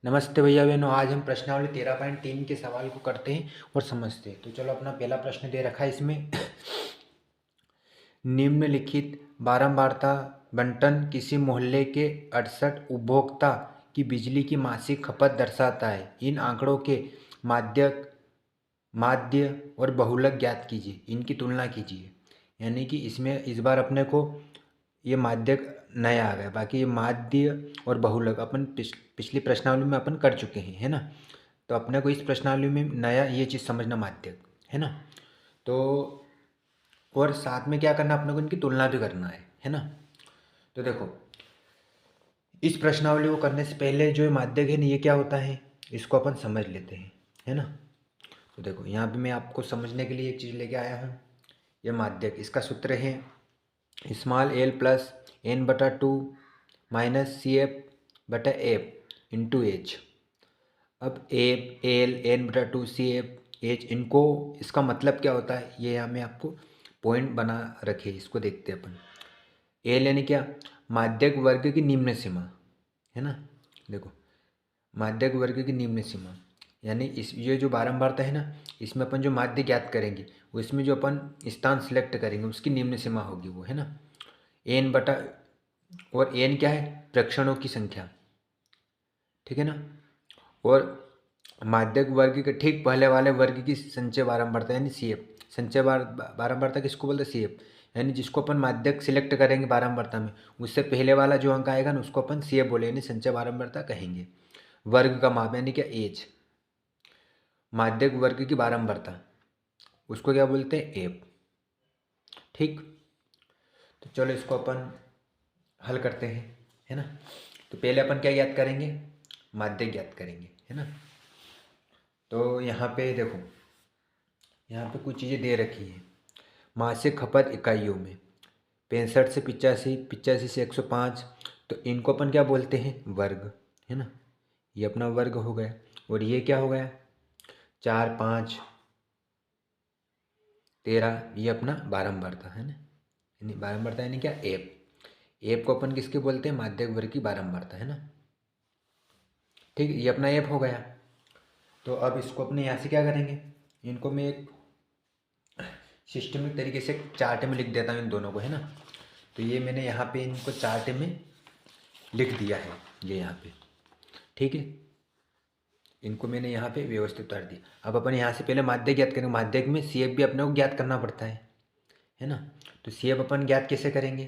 नमस्ते भैया बहनों, आज हम प्रश्नावली 13.3 के सवाल को करते हैं और समझते हैं। तो चलो, अपना पहला प्रश्न दे रखा है इसमें। निम्नलिखित बारंबारता बंटन किसी मोहल्ले के 68 उपभोक्ता की बिजली की मासिक खपत दर्शाता है। इन आंकड़ों के माध्य माध्य और बहुलक ज्ञात कीजिए, इनकी तुलना कीजिए। यानी कि इसमें इस बार अपने को ये माध्यक नया आ गया, बाकी ये माध्य और बहुलक अपन पिछली प्रश्नावली में अपन कर चुके हैं, है ना। तो अपने को इस प्रश्नावली में नया ये चीज़ समझना, माध्यक, है ना। तो और साथ में क्या करना, अपने को इनकी तुलना भी करना है ना। तो देखो, इस प्रश्नावली को करने से पहले जो ये माध्यक है ना, ये क्या होता है, इसको अपन समझ लेते हैं, है ना। तो देखो, यहाँ पे मैं आपको समझने के लिए एक चीज़ लेके आया हूँ। यह माध्यक, इसका सूत्र है स्मॉल एल प्लस एन बटा टू माइनस सी एफ बटा एफ इंटू एच। अब एफ, एल, एन बटा टू, सी एफ, एच, इनको इसका मतलब क्या होता है, ये यहाँ मैं आपको पॉइंट बना रखे, इसको देखते हैं अपन। एल यानी क्या, माध्यक वर्ग की निम्न सीमा, है ना। देखो, माध्यक वर्ग की निम्न सीमा यानी इस ये जो बारंबारता है ना, इसमें अपन जो माध्य ज्ञात करेंगे, उसमें जो अपन स्थान सिलेक्ट करेंगे उसकी निम्न सीमा होगी वो, है ना। एन बटा, और एन क्या है, प्रेक्षणों की संख्या, ठीक है ना। और माध्यक वर्ग के ठीक पहले वाले वर्ग की संचय बारंबारता यानी सी एफ। संचय बारंबारता किसको बोलते हैं, सी एफ। यानी जिसको अपन माध्यक सिलेक्ट करेंगे बारंबारता में, उससे पहले वाला जो अंक आएगा ना, उसको अपन सी एफ बोले, यानी संचय बारंबारता कहेंगे। वर्ग का माप यानी क्या, एज। माध्यक वर्ग की बारंबारता, उसको क्या बोलते हैं, एफ। ठीक। तो चलो, इसको अपन हल करते हैं, है ना। तो पहले अपन क्या ज्ञात करेंगे, माध्यक ज्ञात करेंगे, है ना। तो यहाँ पे देखो, यहाँ पे कुछ चीज़ें दे रखी है। मासिक खपत इकाइयों में 65 से 85, 85 से 105। तो इनको अपन क्या बोलते हैं, वर्ग, है ना। ये अपना वर्ग हो गया। और ये क्या हो गया, 4, 5, 13, ये अपना बारंबारता है ना। यानी बारंबारता यानी क्या, एप। एप को अपन किसके बोलते हैं, माध्यक वर्ग की बारंबारता, है ना। ठीक, ये अपना एप हो गया। तो अब इसको अपने यहाँ से क्या करेंगे, इनको मैं एक सिस्टमिक तरीके से चार्ट में लिख देता हूँ इन दोनों को, है ना। तो ये मैंने यहाँ पे इनको चार्ट में लिख दिया है, ये यहाँ पे, ठीक है। इनको मैंने यहाँ पे व्यवस्थित कर दिया। अब अपन यहाँ से पहले माध्यक ज्ञात करेंगे। माध्यक में सी एफ भी अपने को ज्ञात करना पड़ता है ना। तो सी एफ अपन ज्ञात कैसे करेंगे,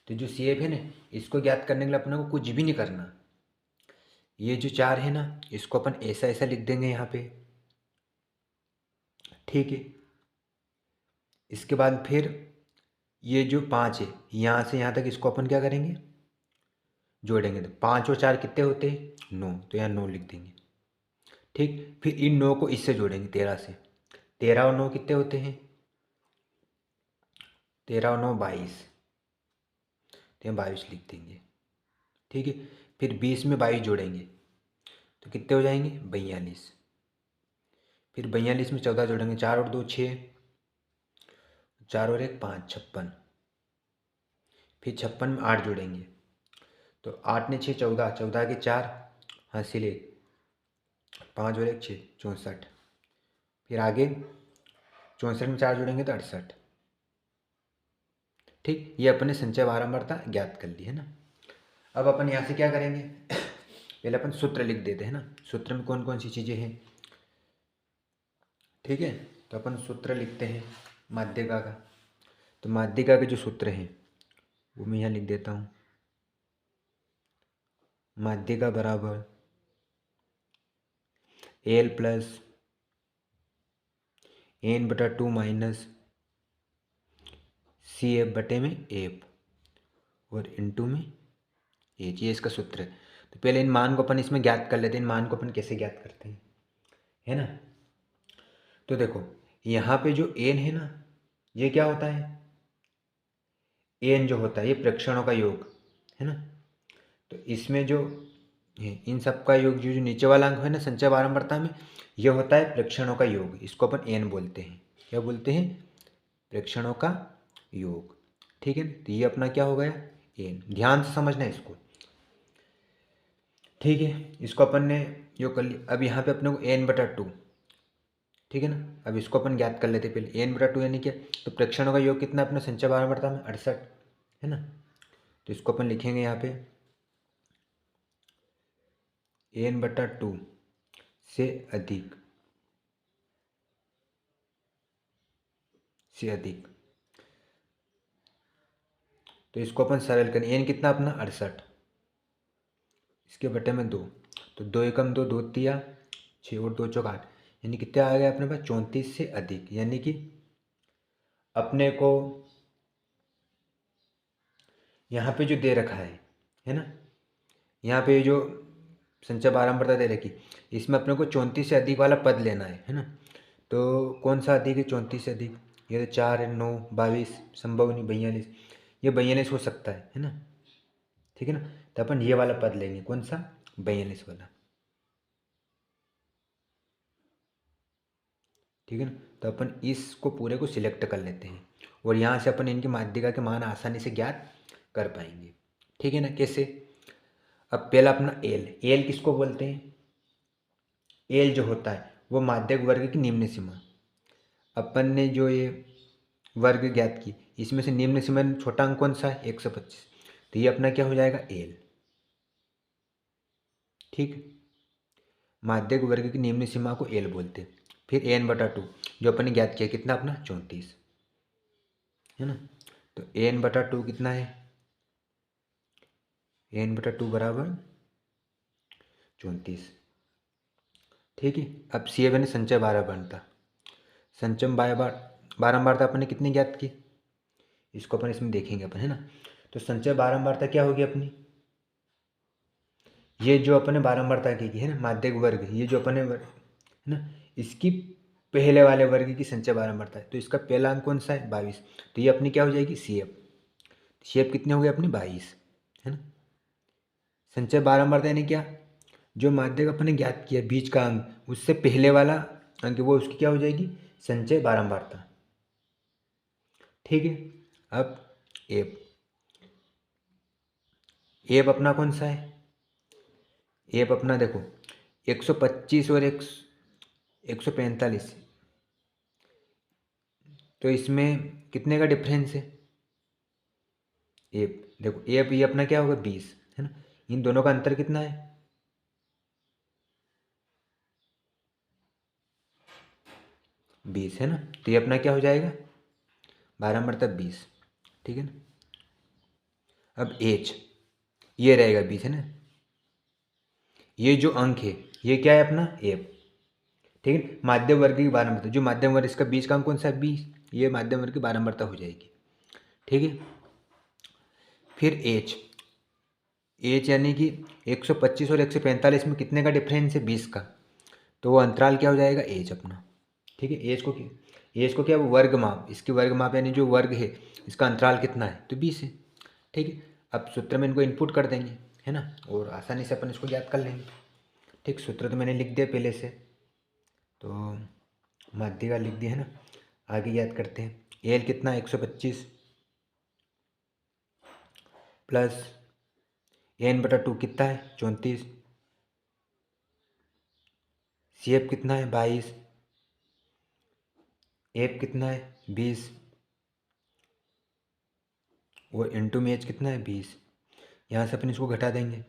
तो जो सी एफ है ना, इसको ज्ञात करने के लिए अपने को कुछ भी नहीं करना। ये जो 4 है ना, इसको अपन ऐसा ऐसा लिख देंगे यहाँ पे, ठीक है। इसके बाद फिर ये जो 5 है, यहाँ से यहाँ तक इसको अपन क्या करेंगे, जोड़ेंगे। तो 5 और 4 कितने होते हैं, 9। तो यहाँ 9 लिख देंगे, ठीक। फिर इन 9 को इससे जोड़ेंगे, 13 से। 13 और 9 कितने होते हैं, 13 और 9 22। तो यहाँ 22 लिख देंगे, ठीक है। फिर 20 में 22 जोड़ेंगे तो कितने हो जाएंगे, 42। फिर 42 में 14 जोड़ेंगे, 4 और 2 6, 4 और 1 5, 56। फिर 56 में 8 जोड़ेंगे तो 8 ने 6 14, 14 के 4 हासिल 1, 5 और 1 6, 64। फिर आगे 64 में 4 जोड़ेंगे तो 68। ठीक, ये अपने संचय बारंबारता ज्ञात कर ली, है ना। अब अपन यहाँ से क्या करेंगे, पहले अपन सूत्र लिख देते हैं ना। सूत्र में कौन कौन सी चीज़ें हैं, ठीक है। तो अपन सूत्र लिखते हैं माध्यिका का। तो माध्यिका के जो सूत्र हैं वो मैं यहाँ लिख देता हूँ। माध्यिका बराबर एल प्लस एन बटा टू माइनस सी एफ बटे में एफ और इनटू में एच, ये इसका सूत्र है। तो पहले इन मान को अपन इसमें ज्ञात कर लेते हैं। इन मान को अपन कैसे ज्ञात करते हैं, है ना। तो देखो, यहाँ पे जो एन है ना, ये क्या होता है, एन जो होता है ये प्रेक्षणों का योग, है ना। तो इसमें जो है इन सब का योग, जो जो नीचे वाला अंक है ना संचय बारंबारता में, यह होता है प्रेक्षणों का योग। इसको अपन एन बोलते हैं। क्या बोलते हैं, प्रेक्षणों का योग, ठीक है। तो ये अपना क्या हो गया, एन। ध्यान से समझना है इसको, ठीक है, इसको अपन ने जो कर लिया। अब यहाँ पे अपने को n/2, ठीक है ना। अब इसको अपन ज्ञात कर लेते पहले। n/2 यानी क्या, तो प्रेक्षणों का योग कितना अपना संचय बारंबारता में 68, है ना। तो इसको अपन लिखेंगे यहाँ पे n/2 से अधिक, से अधिक। तो इसको अपन सरल करें, n कितना अपना 68, इसके बटे में 2, तो 2 एकम 2, 2 तिया 6 और 2 चौक 8, यानी कितने आ गया अपने पास 34 से अधिक। यानी कि अपने को यहाँ पे जो दे रखा है ना, यहाँ पे जो संचय बारंबारता दे रखी, इसमें अपने को 34 से अधिक वाला पद लेना है ना। तो कौन सा अधिक है 34 से अधिक, ये तो 4 है, 9, 22, संभव नहीं 42, ये 42 हो सकता है ना, ठीक है ना। तो अपन ये वाला पद लेंगे, कौन सा 42 वाला, ठीक है ना। तो अपन इसको पूरे को सिलेक्ट कर लेते हैं और यहाँ से अपन इनकी माध्यिका के मान आसानी से ज्ञात कर पाएंगे, ठीक है ना। कैसे, अब पहला अपना एल, एल किसको बोलते हैं, एल जो होता है वो माध्यक वर्ग की निम्न सीमा। अपन ने जो ये वर्ग ज्ञात की, इसमें से निम्न सीमा छोटा अंक कौन सा है 125, तो ये अपना क्या हो जाएगा एल, ठीक। माध्यक वर्ग की निम्न सीमा को एल बोलते हैं। फिर n/2 जो अपन ने ज्ञात किया कितना अपना 34, है ना। तो n/2 कितना है, n/2 बराबर 34, ठीक है। अब सी बने संचय बारंबारता, संचय बारंबारता अपन ने कितनी ज्ञात की, इसको अपन इसमें देखेंगे अपन, है ना। तो संचय बारंबारता क्या होगी अपनी, ये जो अपन ने बारंबारता की है ना माध्यक वर्ग, ये जो अपन ने है ना, इसकी पहले वाले वर्ग की संचय बारंबारता है। तो इसका पहला अंक कौन सा है 22, तो ये अपनी क्या हो जाएगी CF, CF कितनी हो गई अपनी 22, है ना। संचय बारंबारता यानी क्या, जो माध्यक अपन ने ज्ञात किया बीच का अंक, उससे पहले वाला अंक वो उसकी क्या हो जाएगी संचय बारंबारता, ठीक है। अब एफ, एफ अपना कौन सा है, एफ अपना देखो 125 और 145, तो इसमें कितने का डिफरेंस है, एफ देखो, एफ ये अपना क्या होगा 20, है ना। इन दोनों का अंतर कितना है 20, है ना। तो ये अपना क्या हो जाएगा बारंबारता 20, ठीक है ना। अब एच ये रहेगा 20, है ना। ये जो अंक है ये क्या है अपना एफ, ठीक है। माध्यम वर्ग की बारंबारता, जो माध्यम वर्ग इसका बीच का अंक कौन सा है 20, ये माध्यम वर्ग की बारंबारता हो जाएगी, ठीक है। फिर एच, एच यानी कि 125 और 145 में कितने का डिफरेंस है 20 का, तो वो अंतराल क्या हो जाएगा एच अपना, ठीक है। एच को क्या वर्ग माप, इसकी वर्ग माप यानी जो वर्ग है इसका अंतराल कितना है तो 20 है, ठीक है। अब सूत्र में इनको इनपुट कर देंगे, है ना, और आसानी से अपन इसको ज्ञात कर लेंगे, ठीक। सूत्र तो मैंने लिख दिया पहले से, तो माध्यिका लिख दी है ना। आगे याद करते हैं, एल कितना 125 प्लस n/2 कितना है 34, CF कितना है 22, एफ कितना है 20 और इंटू में एच कितना है 20। यहाँ से अपन इसको घटा देंगे,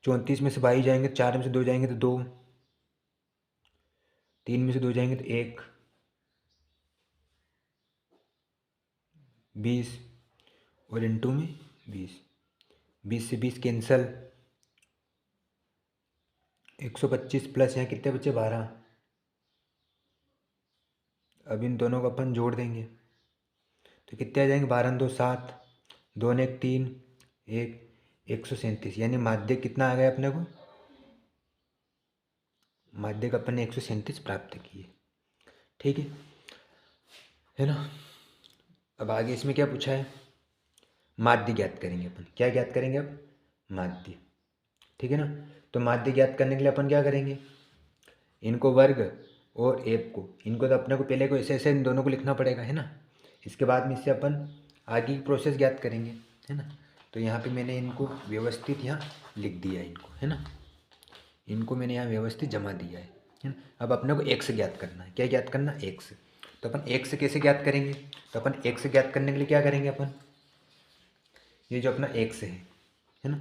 34 में से 22 जाएंगे, 4 में से 2 जाएंगे तो 2, 3 में से 2 जाएंगे तो 1, 20 और इंटू में 20, 20 से 20 कैंसल, 125 प्लस यहाँ कितने बचे 12। अब इन दोनों को अपन जोड़ देंगे तो कितने आ जाएंगे 12 2 7, 2 1 3, 137, यानी माध्य कितना आ गया अपने को, माध्य का अपन ने 137 प्राप्त किए, ठीक है ना। अब आगे इसमें क्या पूछा है, माध्य ज्ञात करेंगे अपन, क्या ज्ञात करेंगे अब माध्य, ठीक है ना। तो माध्य ज्ञात करने के लिए अपन क्या करेंगे, इनको वर्ग और एफ को, इनको तो अपने को पहले को ऐसे ऐसे इन दोनों को लिखना पड़ेगा, है ना। इसके बाद में इससे अपन आगे की प्रोसेस ज्ञात करेंगे, है ना। तो यहाँ पे मैंने इनको व्यवस्थित यहाँ लिख दिया इनको, है ना, इनको मैंने यहाँ व्यवस्थित जमा दिया है ना। अब अपने को एक्स ज्ञात करना है। क्या ज्ञात करना? एक्स। तो अपन एक्स कैसे ज्ञात करेंगे? तो अपन एक्स ज्ञात करने के लिए क्या करेंगे अपन, ये जो अपना एक्स है ना,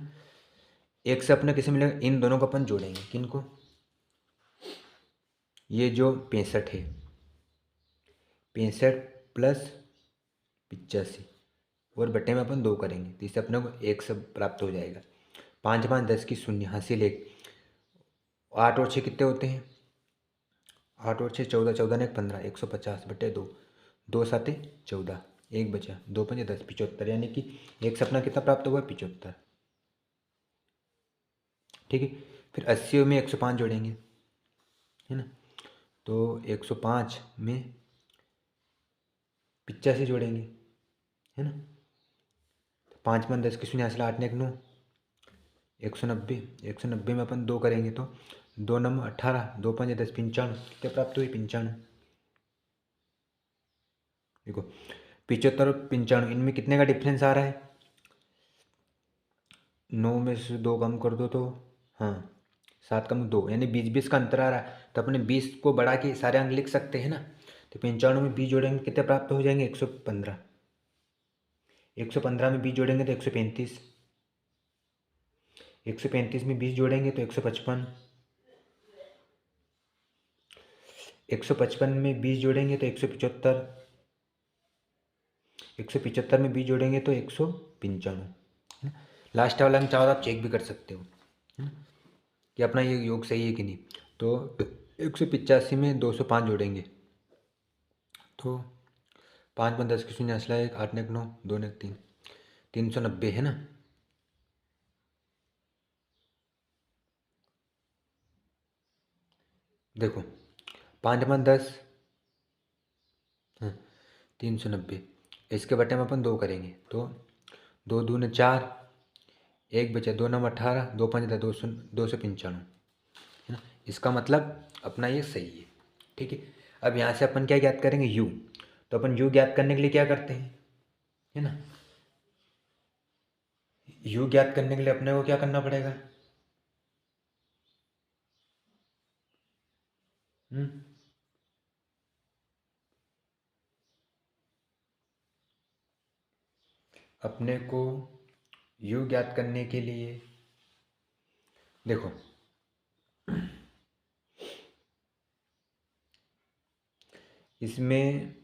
एक्स अपना किसे मिलेगा? इन दोनों को अपन जोड़ेंगे। किनको? ये जो 65 है, 65 प्लस 85 और बटे में अपन 2 करेंगे तो इससे अपने को एक सब प्राप्त हो जाएगा। 5 5 10 की शून्य, हासिल 1। 8 और 6 कितने होते हैं? 8 और 6 14, 14 ने 15, 150 बटे 2, 2 7 14, 1 बचा, 2 5 10, 75। यानी कि एक सपना कितना प्राप्त हुआ? 75। ठीक है। फिर 80 में 105 जोड़ेंगे, है ना। तो 105 में 85 जोड़ेंगे, है ना। 5 5 10 की शून्य, हासिल 8 ने 1 9, 190। 190 में अपन 2 करेंगे तो 2 9 18, 2 5 10, 95। क्या प्राप्त हुई? 95। देखो 75 और 95 इनमें कितने का डिफरेंस आ रहा है? 9 में से 2 कम कर दो तो, हाँ, 7 कम 2, यानी 20 का अंतर आ रहा है। तो अपने 20 को बढ़ा के सारे अंक लिख सकते हैं ना। तो 95 में 20 जोड़ेंगे कितने प्राप्त हो जाएंगे? 115। 115 में 20 जोड़ेंगे तो 135। 135 में 20 जोड़ेंगे तो 155। 155 में 20 जोड़ेंगे तो 175। 175 में 20 जोड़ेंगे तो 195। लास्ट वाला अंक चाहो तो आप चेक भी कर सकते हो, है ना, कि अपना ये योग सही है कि नहीं। तो 185 में 205 जोड़ेंगे तो 5 5 10 की शून्य, असला 1, 8 ने 9, 2 ने 3, 390, है ना। देखो 5 5 10, हाँ, 390। इसके बटे में अपन 2 करेंगे तो 2 दूने 4, 1 बचा, 2 9 18, 2 5 10, 295, है ना। इसका मतलब अपना ये सही है। ठीक है। अब यहाँ से अपन क्या ज्ञात करेंगे? यू। तो अपन यू ज्ञात करने के लिए क्या करते हैं, है ना, यू ज्ञात करने के लिए अपने को क्या करना पड़ेगा? हम्म अपने को यू ज्ञात करने के लिए देखो, इसमें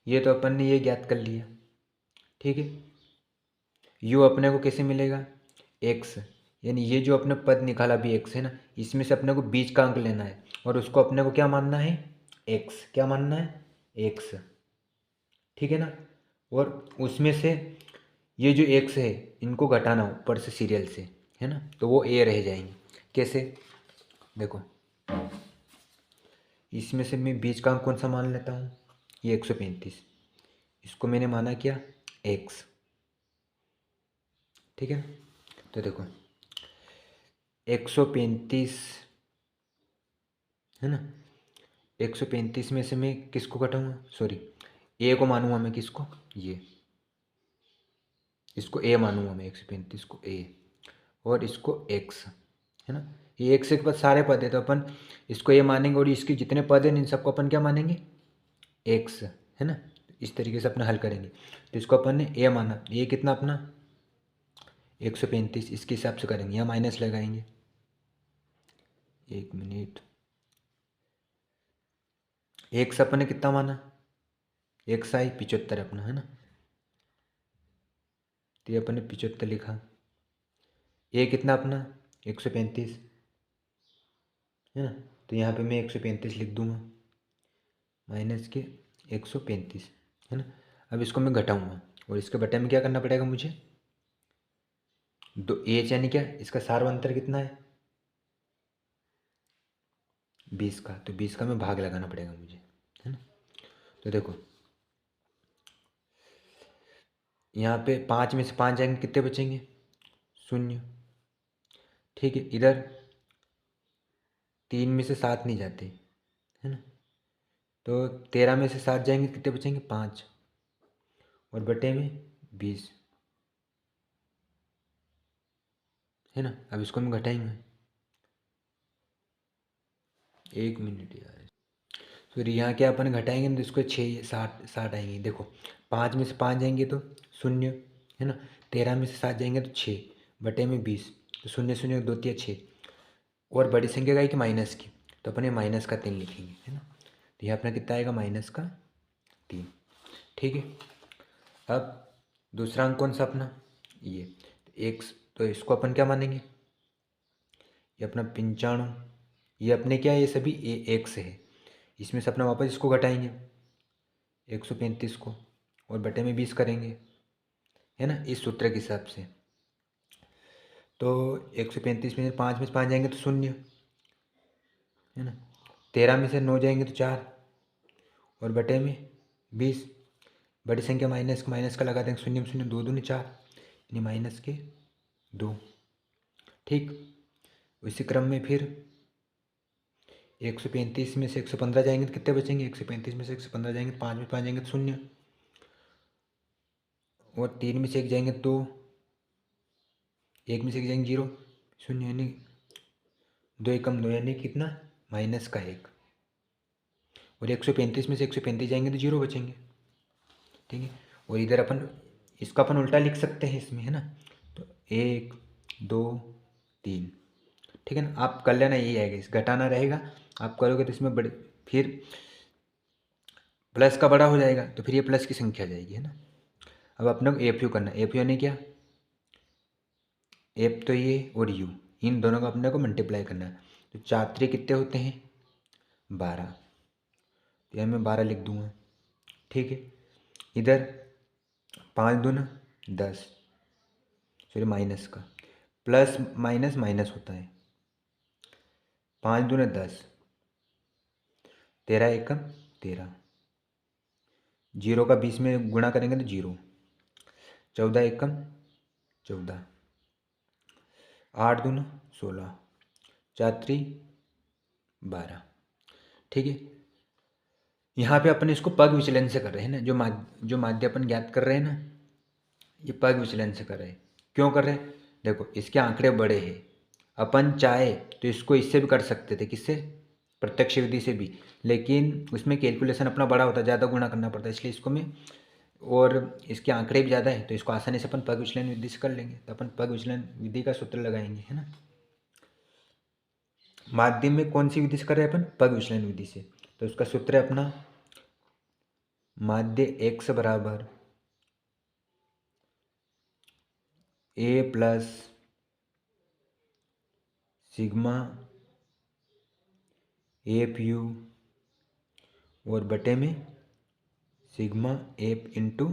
ये तो अपन ने ये ज्ञात कर लिया। ठीक है। यू अपने को कैसे मिलेगा? एक्स, यानी ये जो अपने पद निकाला भी एक्स है ना, इसमें से अपने को बीच का अंक लेना है और उसको अपने को क्या मानना है? एक्स। क्या मानना है? एक्स। ठीक है ना। और उसमें से ये जो एक्स है इनको घटाना ऊपर से सीरियल से, है ना, तो वो ए रह जाएंगे। कैसे? देखो इसमें से मैं बीच का अंक कौन सा मान लेता हूँ? ये 135, इसको मैंने माना क्या? एक्स। ठीक है। तो देखो 135, है ना, 135 में से मैं किसको घटाऊंगा? सॉरी, ए को मानूंगा मैं। किसको? ये, इसको ए मानूंगा मैं, 135 को ए और इसको एक्स, है ना। ये एक्स के बाद सारे पद है तो अपन इसको ए मानेंगे और इसके जितने पद हैं इन सबको अपन क्या मानेंगे? एक्स, है ना। इस तरीके से अपना हल करेंगे। तो इसको अपन ने ए माना, ये कितना अपना 135, इसके हिसाब से करेंगे, यहाँ माइनस लगाएंगे। 1 मिनट, एक्स अपन ने कितना माना? एक्स आई 75 अपना, है ना। तो ये अपन ने 75 लिखा। ए कितना अपना? 135, है ना। तो यहाँ पे मैं 135 लिख दूंगा, माइनस के 135, है ना। अब इसको मैं घटाऊंगा और इसके बटे में क्या करना पड़ेगा मुझे? दो एच, यानी क्या इसका सार्वंतर कितना है? 20 का। तो 20 का मैं भाग लगाना पड़ेगा मुझे, है ना। तो देखो यहाँ पे 5 में से 5 जाएंगे, कितने बचेंगे? 0। ठीक है। इधर 3 में से 7 नहीं जाते, है ना। तो 13 में से 7 जाएंगे, कितने बचेंगे? 5 और बटे में 20 है ना। अब इसको हम घटाएंगे, 1 मिनट यार। फिर यहाँ क्या अपन घटाएंगे तो इसको 6 60 60 आएंगे। देखो 5 में से 5 जाएंगे तो 0 है ना। 13 में से 7 जाएंगे तो 6 बटे में 20, तो 0 0 2 3 6। और बड़ी संख्या का है कि माइनस की, तो अपने माइनस का 3 लिखेंगे है ना। तो यहाँ अपना कितना आएगा, -3। ठीक है। अब दूसरा अंक कौन सा अपना, ये x, तो इसको अपन क्या मानेंगे, ये अपना 95। ये अपने क्या है, ये सभी x है। इसमें से अपना वापस इसको घटाएंगे 135 को, और बटे में 20 करेंगे है ना, इस सूत्र के हिसाब से। तो 135 में से 5 जाएंगे तो 0 है ना। 13 में से 9 जाएंगे तो 4, और बटे में 20। बड़ी संख्या माइनस का लगा देंगे, 0 में 0 2 दूनी 4, यानी -2। ठीक। उसी क्रम में फिर 135 में से 115 जाएंगे तो कितने बचेंगे, 135 में से 115 जाएंगे तो 5 में 5 जाएंगे तो 0, और 3 में से 1 जाएंगे तो 1 में से 1 जाएंगे 0 0, यानी 2 एकम 2, यानी कितना, -1। और 135 में से 135 जाएंगे तो 0 बचेंगे। ठीक है। और इधर अपन इसका अपन उल्टा लिख सकते हैं इसमें है ना। तो 1 2 3, ठीक है ना। आप कर लेना, यही आएगा, इस घटाना रहेगा, आप करोगे तो इसमें बड़े, फिर प्लस का बड़ा हो जाएगा, तो फिर ये प्लस की संख्या आ जाएगी है ना। अब अपने को एफ यू करना है। एफ यू यानी क्या, एफ तो ये और यू, इन दोनों को अपने को मल्टीप्लाई करना है। तो 4 3 कितने होते हैं, 12, तो यहाँ मैं 12 लिख दूंगा। ठीक है। इधर 5 दूना 10, फिर माइनस का, प्लस माइनस माइनस होता है, 5 दूना 10, 13 एकम 13, 0 का 20 में गुणा करेंगे तो 0, 14 एकम 14, 8 दूना 16, 4 3 12। ठीक है। यहाँ पे अपन इसको पग विचलन से कर रहे हैं ना, जो माध्य अपन ज्ञात कर रहे हैं ना, ये पग विचलन से कर रहे हैं। क्यों कर रहे हैं, देखो इसके आंकड़े बड़े हैं, अपन चाहे तो इसको इससे भी कर सकते थे, किससे, प्रत्यक्ष विधि से भी, लेकिन उसमें कैलकुलेशन अपना बड़ा होता है, ज़्यादा गुणा करना पड़ता है, इसलिए इसको मैं, और इसके आंकड़े भी ज़्यादा है, तो इसको आसानी से अपन पग विचलन विधि से कर लेंगे। तो अपन पग विचलन विधि का सूत्र लगाएंगे है ना। माध्यम में कौन सी विधि से कर रहे हैं अपन, पग विचलन विधि से। तो उसका सूत्र है अपना, माध्य x बराबर a plus sigma F you और बटे में सिग्मा एफ इंटू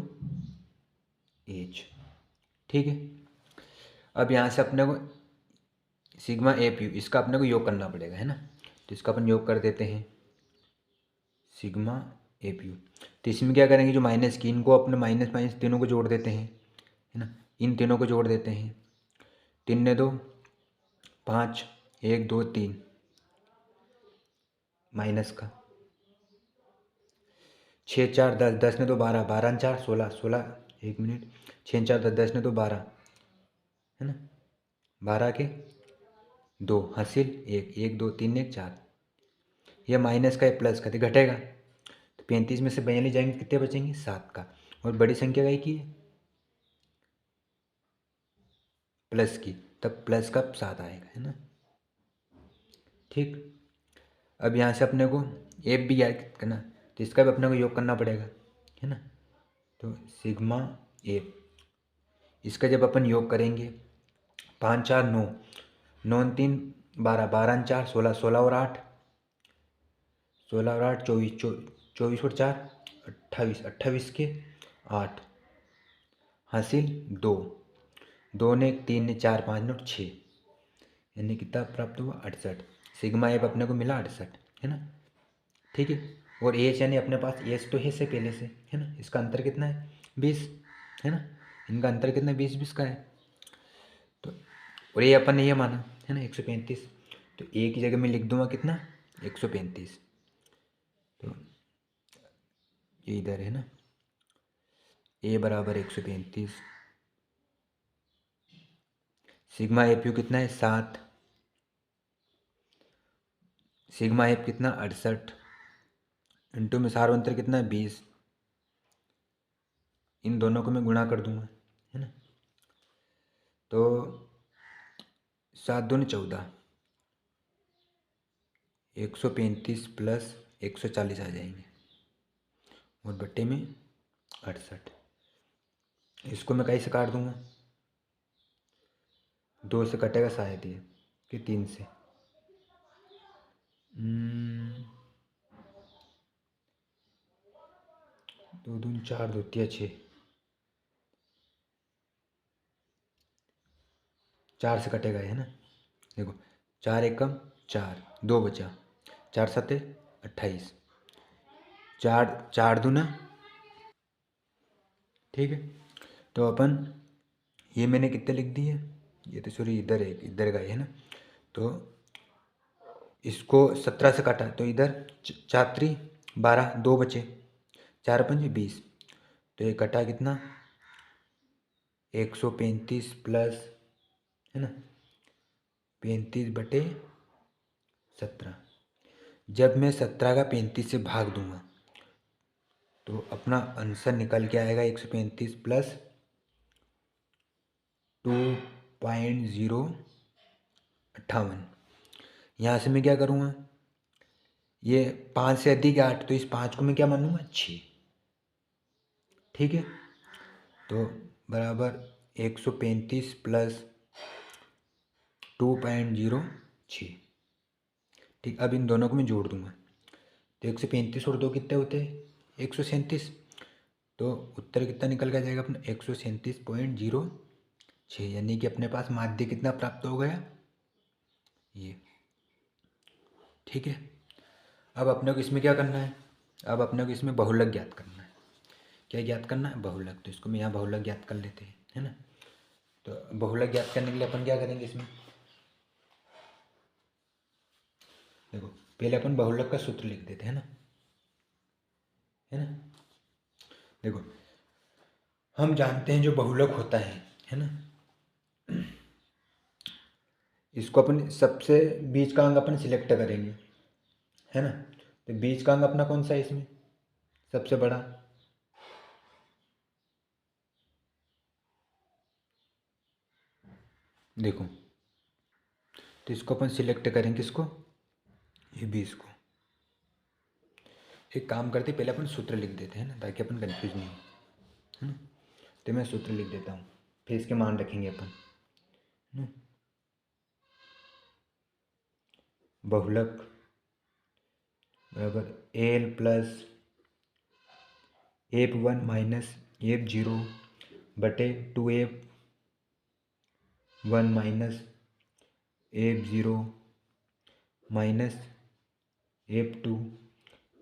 एच। ठीक है। अब यहाँ से अपने को सिग्मा एफ यू, इसका अपने को योग करना पड़ेगा है ना। तो इसका अपन योग कर देते हैं, सिग्मा एफ यू। तो इसमें क्या करेंगे, जो माइनस की, इनको अपने माइनस माइनस तीनों को जोड़ देते हैं है ना। इन तीनों को जोड़ देते हैं, 3 ने 2 5, 1 2 3, माइनस का 6 4 10, 10 ने 2 12, 12 4 16, 16 1 मिनट, 6 4 10, 10 ने 2 12 है ना, 12 के 2 हासिल 1, 1 2 3 1 4। यह माइनस का है, प्लस का, तो घटेगा। तो 35 में से 42 जाएंगे, कितने बचेंगे, 7 का। और बड़ी संख्या का की प्लस की, तब प्लस का 7 आएगा है ना। ठीक। अब यहाँ से अपने को एफ भी याद करना, तो इसका भी अपने को योग करना पड़ेगा है ना। तो सिग्मा एफ, इसका जब अपन योग करेंगे, 5 4 9, 9 3 12, 12 4 16, 16 और 8, 16 और 8 24, 24 और 4 28, 28 के 8 हासिल 2, 2 ने 3 ने 4 5 ने 6, यानी कितना प्राप्त हुआ, 68। सिग्मा एफ अपने को मिला 68 है ना। ठीक है। और एच यानी अपने पास एच तो है से पहले से है ना, इसका अंतर कितना है, 20 है ना। इनका अंतर कितना, 20 20 का है। तो और ये अपन ने ये माना है ना 135, तो ए की जगह में लिख दूंगा कितना, 135। तो ये इधर है ना। ए बराबर 135, सिग्मा एफ यू कितना है 7, सिग्मा एफ कितना 68, इंटू में सार अंतर कितना है 20, इन दोनों को मैं गुणा कर दूंगा, है ना। तो 7 दूनी 14, 135 प्लस 140 आ जाएंगे और बट्टे में 68। इसको मैं कहीं से काट दूंगा, 2 से कटेगा शायद ये, कि 3 से। 2 दूनी 4, 2 तिया 6, 4 से कटेगा ये, है ना। देखो 4 एकम 4, 2 बचा, 4 सते 28, 4 दूना, ठीक है। तो अपन ये मैंने कितने लिख दिए, ये तो सॉरी इधर है, इधर का है ना। तो इसको 17 से काटा तो इधर 4 12, 2 बचे, 4 पंजे 20, तो ये कटा कितना 135 प्लस, है ना, 35/17। जब मैं 17 का 35 से भाग दूंगा तो अपना आंसर निकल के आएगा 135 प्लस 2.058। यहाँ से मैं क्या करूँगा, ये 5 से अधिक 8, तो इस 5 को मैं क्या मानूंगा 6, ठीक है। तो बराबर 135 प्लस 2.06, ठीक। अब इन दोनों को मैं जोड़ दूंगा तो 135 और 2 कितने होते हैं 137, तो उत्तर कितना निकल के जाएगा अपना 137.06, यानी कि अपने पास माध्य कितना प्राप्त हो गया ये, ठीक है। अब अपने को इसमें क्या करना है, अब अपने को इसमें बहुलक ज्ञात करना है। क्या ज्ञात करना है, बहुलक। तो इसको मैं यहाँ बहुलक ज्ञात कर लेते हैं, है ना। तो बहुलक ज्ञात करने के लिए अपन क्या करेंगे इसमें, देखो पहले अपन बहुलक का सूत्र लिख देते हैं ना, है ना। देखो हम जानते हैं जो बहुलक होता है ना, इसको अपन सबसे बीच का अंग अपन सिलेक्ट करेंगे, है ना। तो बीच का अंग अपना कौन सा है इसमें सबसे बड़ा, देखो तो इसको अपन सिलेक्ट करेंगे, इसको ये 20 को। एक काम करते पहले अपन सूत्र लिख देते हैं ना, ताकि अपन कंफ्यूज नहीं हो, है ना। तो मैं सूत्र लिख देता हूँ, फिर इसके मान रखेंगे अपन, है ना। बहुलक बराबर L plus F1 minus F0 बटे 2F1 minus F0 minus F2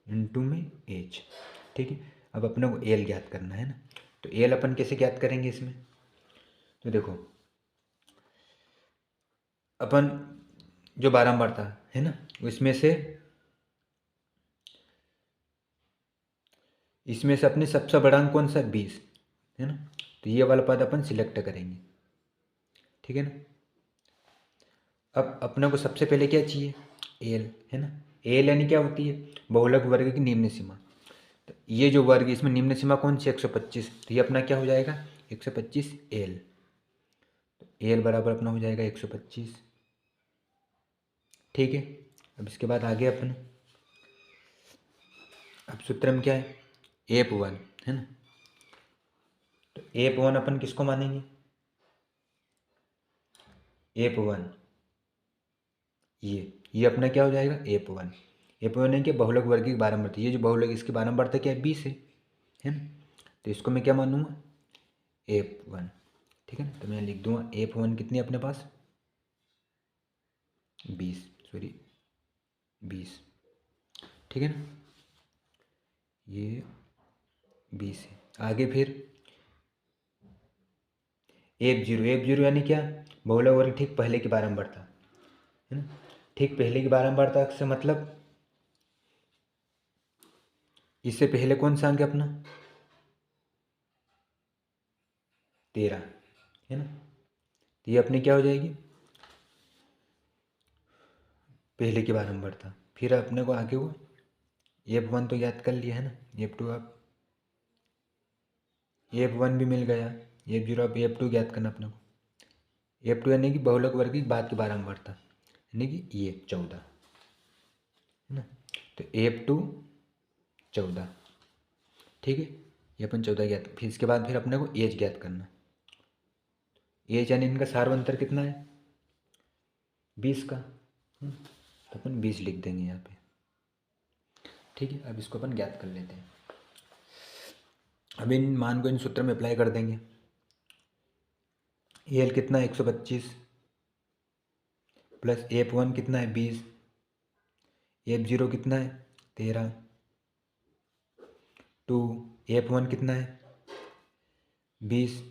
into में H, ठीक है। अब अपने को एल ज्ञात करना है ना, तो एल अपन कैसे ज्ञात करेंगे इसमें, तो देखो अपन जो बारंबार था, है ना, इसमें से अपने सबसे बड़ा अंक कौन सा 20, है ना। तो ये वाला पद अपन सिलेक्ट करेंगे, ठीक है ना। अब अपने को सबसे पहले क्या चाहिए एल, है ना। एल यानी क्या होती है बहुलक वर्ग की निम्न सीमा। तो ये जो वर्ग इसमें निम्न सीमा कौन सी 125, तो ये अपना क्या हो जाएगा 125 एल। तो एल बराबर अपना हो जाएगा 125, ठीक है। अब इसके बाद आगे अपन, अब सूत्र में क्या है F1, है ना। तो F1 अपन किसको मानेंगे, F1 ये अपना क्या हो जाएगा F1। F1 है कि बहुलक वर्ग की बारंबारता, ये जो बहुलक इसकी बारंबारता क्या है 20 है ना। तो इसको मैं क्या मानूंगा F1, ठीक है ना। तो मैं लिख दूंगा F1 कितनी अपने पास 20, सॉरी 20, ठीक है ना, ये 20 है। आगे फिर F0 यानी क्या बहुलक वर्ग ठीक पहले की बारंबारता, है ना। ठीक पहले की बारंबारता से मतलब इससे पहले कौन सा अंक है अपना 13, है ना। तो ये अपनी क्या हो जाएगी, पहले की बारंबारता। फिर अपने को आगे वो F1 तो याद कर लिया है ना, F2 अब F1 भी मिल गया, F0 अब F2 याद करना अपने को। F2 यानी कि बहुलक वर्ग की बाद की बारंबारता, यानी कि ये 14, है ना। तो F2 14, ठीक है। ये अपन 14 ज्ञात। फिर इसके बाद फिर अपने को एज ज्ञात करना। एज यानी इनका सार्वंतर कितना है, 20 का, तो अपन 20 लिख देंगे यहाँ पे, ठीक है। अब इसको अपन ज्ञात कर लेते हैं। अब इन मान को इन सूत्र में अप्लाई कर देंगे। एल कितना है 125 प्लस F1 कितना है 20, F0 कितना है 13, टू F1 कितना है 20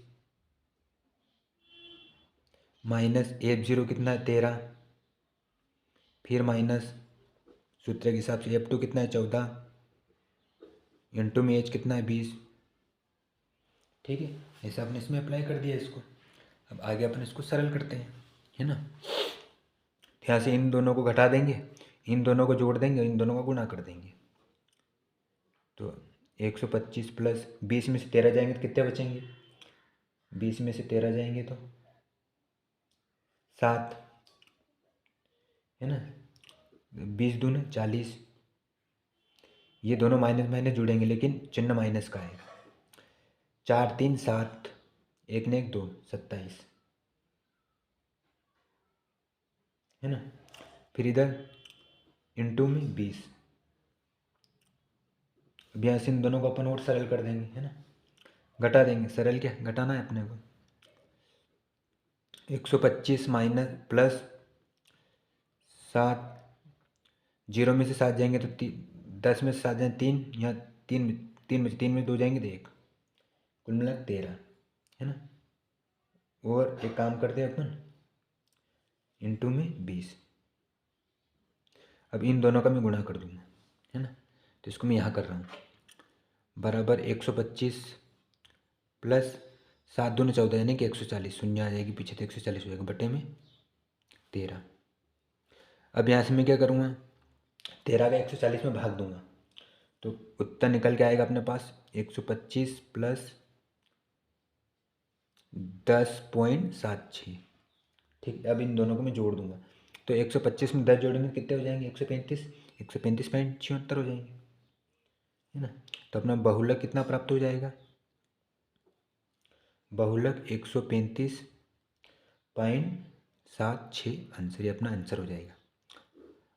माइनस F0 कितना है 13, फिर माइनस सूत्र के हिसाब से F2 कितना है 14, इंटू में एच कितना है 20, ठीक है। ऐसा आपने इसमें अप्लाई कर दिया इसको। अब आगे अपन इसको सरल करते हैं, है ना। यहाँ से इन दोनों को घटा देंगे, इन दोनों को जोड़ देंगे, इन दोनों को गुणा कर देंगे। तो 125 प्लस 20 में से 13 जाएंगे तो कितने बचेंगे, 20 में से 13 जाएंगे तो 7, है ना। 20 दूनी 40, ये दोनों माइनस माइनस जुड़ेंगे लेकिन चिन्ह माइनस का आएगा। 4 3 7, एक ने 1 2, 27, है ना। फिर इधर इंटू में 20। अब यहाँ से इन दोनों को अपन और सरल कर देंगे, है ना, घटा देंगे। सरल क्या घटाना है अपने को। 125 माइनस प्लस 7, 0 में से 7 जाएंगे तो 10 में से 7 जाएंगे 3, यहाँ 3 में 2 जाएंगे तो 1, कुल मिला 13, है ना। और एक काम करते हैं अपन, इंटू में 20। अब इन दोनों का मैं गुणा कर दूंगा, है ना। तो इसको मैं यहाँ कर रहा हूँ, बराबर 125 प्लस 7 दूनी 14 यानी कि 140, शून्य आ जाएगी पीछे तो 140 हो जाएगा, बटे में 13। अब यहाँ से मैं क्या करूँगा, 13 का 140 में भाग दूंगा तो उत्तर निकल के आएगा अपने पास 125 प्लस 10.76, ठीक। अब इन दोनों को मैं जोड़ दूंगा तो 125 में 10 जोड़ेंगे कितने हो जाएंगे 135, 135.76 हो जाएंगे, है ना। तो अपना बहुलक कितना प्राप्त हो जाएगा, बहुलक 135.76 आंसर, ये अपना आंसर हो जाएगा।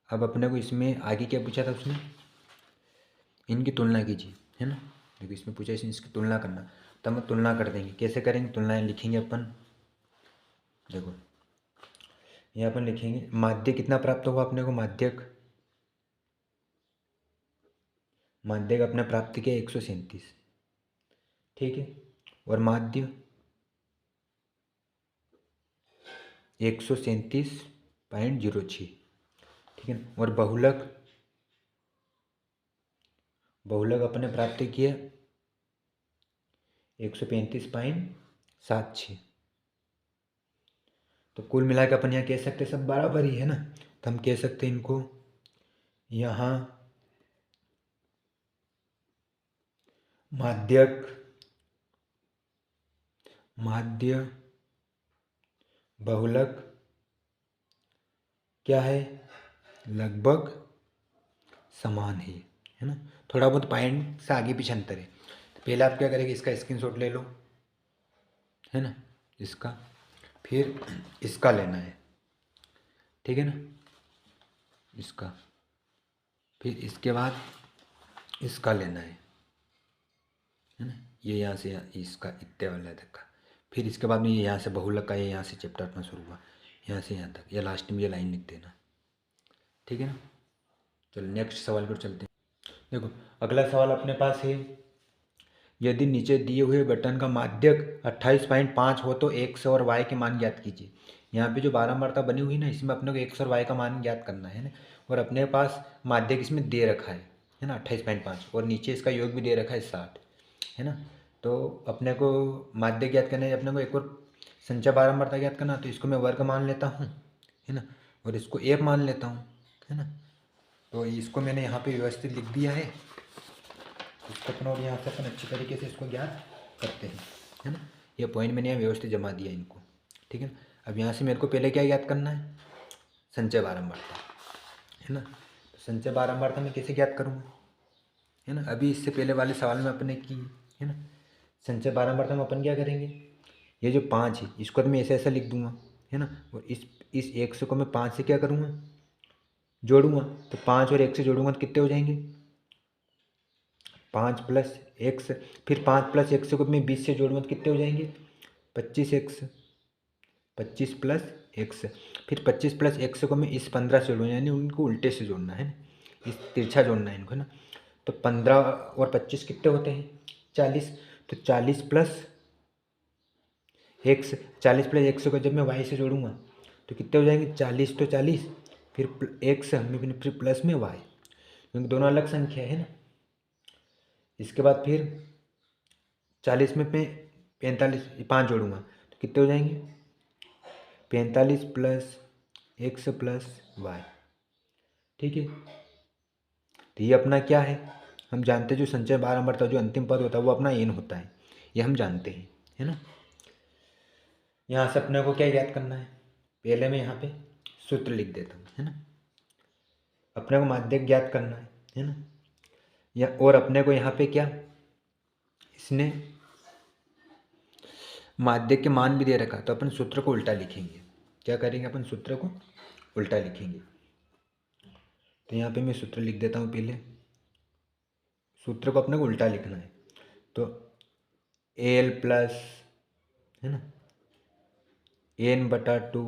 अब अपने को इसमें आगे क्या पूछा था उसने, इनकी तुलना कीजिए, है ना। देखो इसमें पूछा इसने इसकी तुलना करना, तो हम तुलना कर देंगे। कैसे करेंगे, तुलनाएं लिखेंगे अपन। देखो यहाँ अपन लिखेंगे माध्य कितना प्राप्त होगा अपने को, माध्यक का अपने प्राप्त किया 137, ठीक है। और माध्य 137.06, ठीक है। और बहुलक अपने प्राप्त किया 135.76। तो कुल मिला के अपन यहाँ कह सकते सब बराबर ही है ना, तो हम कह सकते हैं इनको यहाँ माध्य बहुलक क्या है, लगभग समान है ना। थोड़ा बहुत पॉइंट से आगे पीछे अंतर है। तो पहले आप क्या करेंगे, इसका स्क्रीनशॉट ले लो, है ना, इसका, फिर इसका लेना है, ठीक है ना, इसका, फिर इसके बाद इसका लेना है ना। ये यहाँ से इसका इतने वाला तक का, फिर इसके बाद में ये यहाँ से बहुलक का, ये यहाँ से चैप्टर अपना शुरू हुआ, यहाँ से यहाँ तक, या लास्ट में ये लाइन लिख देना, ठीक है ना। चलो नेक्स्ट सवाल पर चलते हैं। देखो अगला सवाल अपने पास है, यदि नीचे दिए हुए बटन का माध्यक 28.5 हो तो x और y के मान ज्ञात कीजिए। यहाँ पे जो बारंबारता बनी हुई ना, इसमें अपने को x और y का मान ज्ञात करना है ना। और अपने पास माध्यक इसमें दे रखा है ना 28.5, और नीचे इसका योग भी दे रखा है 60, है ना। तो अपने को माध्य ज्ञात करना है, अपने को एक और संचय बारंबारता ज्ञात करना, तो इसको मैं वर्ग मान लेता हूँ, है ना, और इसको एक मान लेता हूँ, है ना। तो इसको मैंने यहाँ पे व्यवस्थित लिख दिया है, इसको अपन और यहाँ से अपन अच्छी तरीके से इसको ज्ञात करते हैं, है ना। ये पॉइंट मैंने यहाँ व्यवस्थित जमा दिया इनको, ठीक है ना। अब यहाँ से मेरे को पहले क्या ज्ञात करना है, संचय बारंबारता, है ना। तो संचय बारंबारता मैं कैसे ज्ञात करूँगा, है ना। अभी इससे पहले वाले सवाल में अपने की, है ना, संचय बारंबारता में अपन क्या करेंगे, ये जो 5 है इसको तो मैं ऐसा ऐसा लिख दूंगा, है ना। और इस 100 को मैं 5 से क्या करूँगा, जोड़ूंगा। तो 5 और 1 से जोड़ूंगा तो कितने हो जाएंगे, 5 प्लस एक्स, फिर 5 प्लस एक्स को मैं 20 से जोड़ूंगा तो कितने हो जाएंगे, 25x, 25 प्लस एक्स, फिर 25 प्लस एक्स को मैं इस 15 से जोड़ूंगा, यानी उनको उल्टे से जोड़ना है, इस तिरछा जोड़ना है इनको, है ना। तो 15 और 25 कितने होते हैं, 40। तो 40 प्लस एक्स, 40 प्लस एक्स को जब मैं वाई से जोड़ूंगा तो कितने हो जाएंगे, 40 तो 40, फिर एक्स में फिर प्लस में वाई, क्योंकि दोनों अलग संख्या है ना। इसके बाद फिर 40 में मैं 45 5 जोड़ूंगा तो कितने हो जाएंगे, 45 प्लस एक्स प्लस वाई, ठीक है। तो ये अपना क्या है, हम जानते हैं जो संचय बारंबारता जो अंतिम पद होता है वो अपना एन होता है, ये हम जानते हैं, है ना। यहाँ से अपने को क्या ज्ञात करना है, पहले मैं यहाँ पे सूत्र लिख देता हूँ, है ना। अपने को माध्यक ज्ञात करना है ना। या और अपने को यहाँ पे क्या, इसने माध्यक के मान भी दे रखा, तो अपन सूत्र को उल्टा लिखेंगे। क्या करेंगे, अपन सूत्र को उल्टा लिखेंगे। तो यहाँ पे मैं सूत्र लिख देता हूँ, पहले सूत्र को अपने को उल्टा लिखना है। तो एल प्लस, है ना, n/2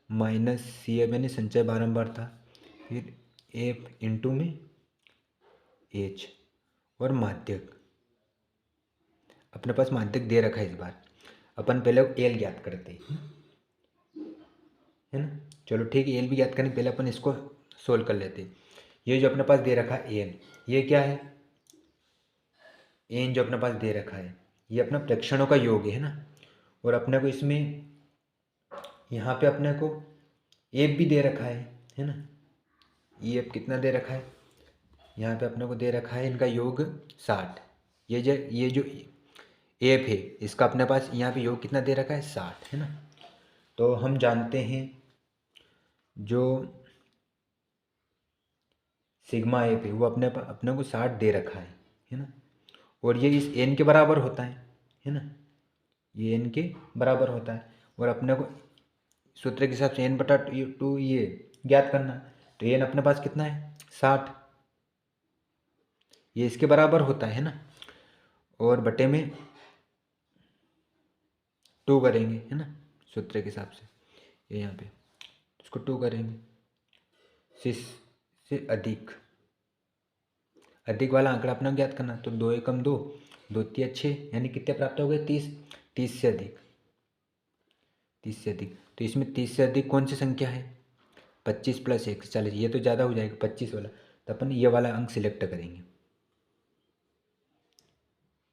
माइनस सी एफ यानी संचय बारंबार था, फिर एफ इंटू में एच, और माध्यक अपने पास माध्यक दे रखा है। इस बार अपन पहले एल ज्ञात करते हैं, है ना। चलो ठीक है, एल भी ज्ञात करें, पहले अपन इसको सोल्व कर लेते हैं। ये जो अपने पास दे रखा है एन, ये क्या है, एन जो अपने पास दे रखा है ये अपना प्रेक्षणों का योग है ना। और अपने को इसमें यहाँ पे अपने को एफ भी दे रखा है ना। ई एफ कितना दे रखा है, यहाँ पे अपने को दे रखा है इनका योग 60। ये जो एफ है इसका अपने पास यहाँ पे योग कितना दे रखा है, 60, है ना। तो हम जानते हैं जो सिग्मा एफ है वो अपने को 60 दे रखा है ना। और ये इस एन के बराबर होता है ना, ये एन के बराबर होता है। और अपने को सूत्र के हिसाब से n/2 ये ज्ञात करना, तो एन अपने पास कितना है, 60, ये इसके बराबर होता है ना। और बटे में 2 करेंगे, है ना, सूत्र के हिसाब से ये यहाँ पे इसको 2 करेंगे, से अधिक वाला आंकड़ा अपना ज्ञात करना। तो 2 एकम 2, 2 तिया 6, यानी कितने प्राप्त हो गए, 30, 30 से अधिक, 30 से अधिक। तो इसमें 30 से अधिक कौन सी संख्या है, 25 प्लस 1 40, ये तो ज़्यादा हो जाएगा 25 वाला, तो अपन ये वाला अंक सिलेक्ट करेंगे,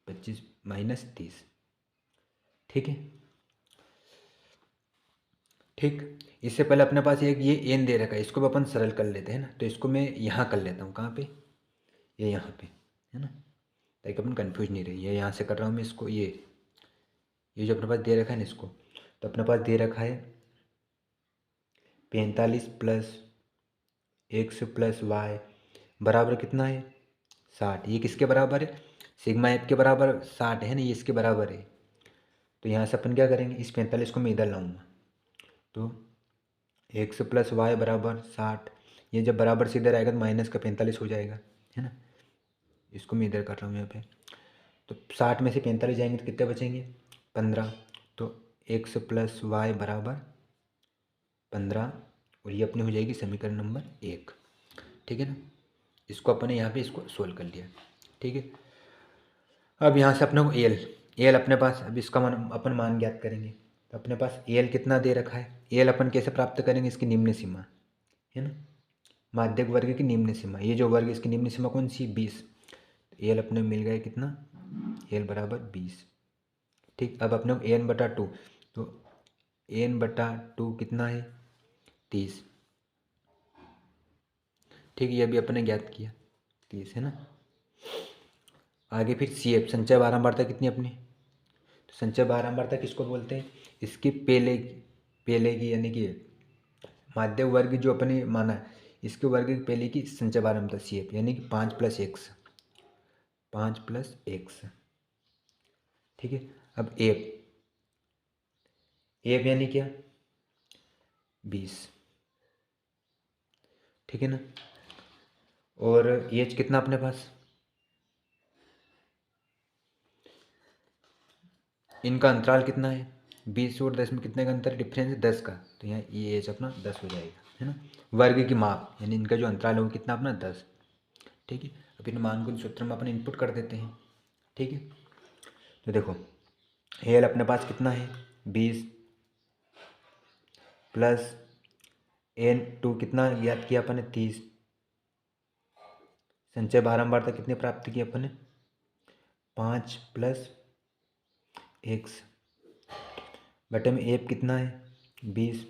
25 माइनस 30, ठीक है। ठीक, इससे पहले अपने पास एक ये एन दे रखा है, इसको भी अपन सरल कर लेते हैं ना। तो इसको मैं यहाँ कर लेता हूँ, कहाँ पे, ये यहाँ पे, है ना, ताकि अपन कन्फ्यूज नहीं रही। ये यहाँ से कर रहा हूँ मैं इसको, ये जो अपने पास दे रखा है ना इसको, तो अपने पास दे रखा है 45 प्लस एक्स प्लस वाई बराबर कितना है, 60। ये किसके बराबर है, सिग्मा एफ के बराबर 60 है ना, ये इसके बराबर है। तो यहाँ से अपन क्या करेंगे, इस 45 को मैं इधर लाऊंगा, तो एक्स प्लस वाई बराबर 60, ये जब बराबर से इधर आएगा तो माइनस का 45 हो जाएगा, है ना। इसको मैं इधर कर रहा हूँ यहाँ पे। तो 60 में से 45 जाएंगे तो कितने बचेंगे, 15। तो एक्स प्लस वाई बराबर 15, और ये अपनी हो जाएगी समीकरण नंबर 1, ठीक है ना। इसको अपने यहाँ पे इसको सोल्व कर लिया, ठीक है। अब यहाँ से अपने को एल अपने पास, अब इसका अपन मान ज्ञात करेंगे। तो अपने पास एल कितना दे रखा है, एल अपन कैसे प्राप्त करेंगे, इसकी निम्न सीमा, है ना, माध्यक वर्ग की निम्न सीमा। ये जो वर्ग इसकी निम्न सीमा कौन सी, 20। एल अपने मिल गया कितना, एल बराबर 20। ठीक, अब अपने को an/2, तो an/2 कितना है 30। ठीक, ये अभी अपने ज्ञात किया 30 है ना। आगे फिर CF संचय बारंबारता कितनी अपनी, तो संचय बारंबारता किसको बोलते हैं, इसकी पहले की यानी कि माध्य वर्ग जो अपने माना है इसके वर्ग की पहले की संचय बारंबारता CF यानी कि 5+x, 5+x। ठीक है, अब एफ यानी क्या 20। ठीक है ना, और एच कितना अपने पास, इनका अंतराल कितना है 20 और 10 में कितने का अंतर, डिफरेंस है 10 का, तो यहाँ ये एच अपना 10 हो जाएगा है ना। वर्ग की माप यानी इनका जो अंतराल है वो कितना अपना 10। ठीक है, अब इन मान को सूत्र में अपने इनपुट कर देते हैं। ठीक है, तो देखो एल अपने पास कितना है 20 प्लस n2 कितना याद किया अपन ने 30, संचय बारंबारता कितने प्राप्त की अपन ने 5+x, बटे में एफ कितना है 20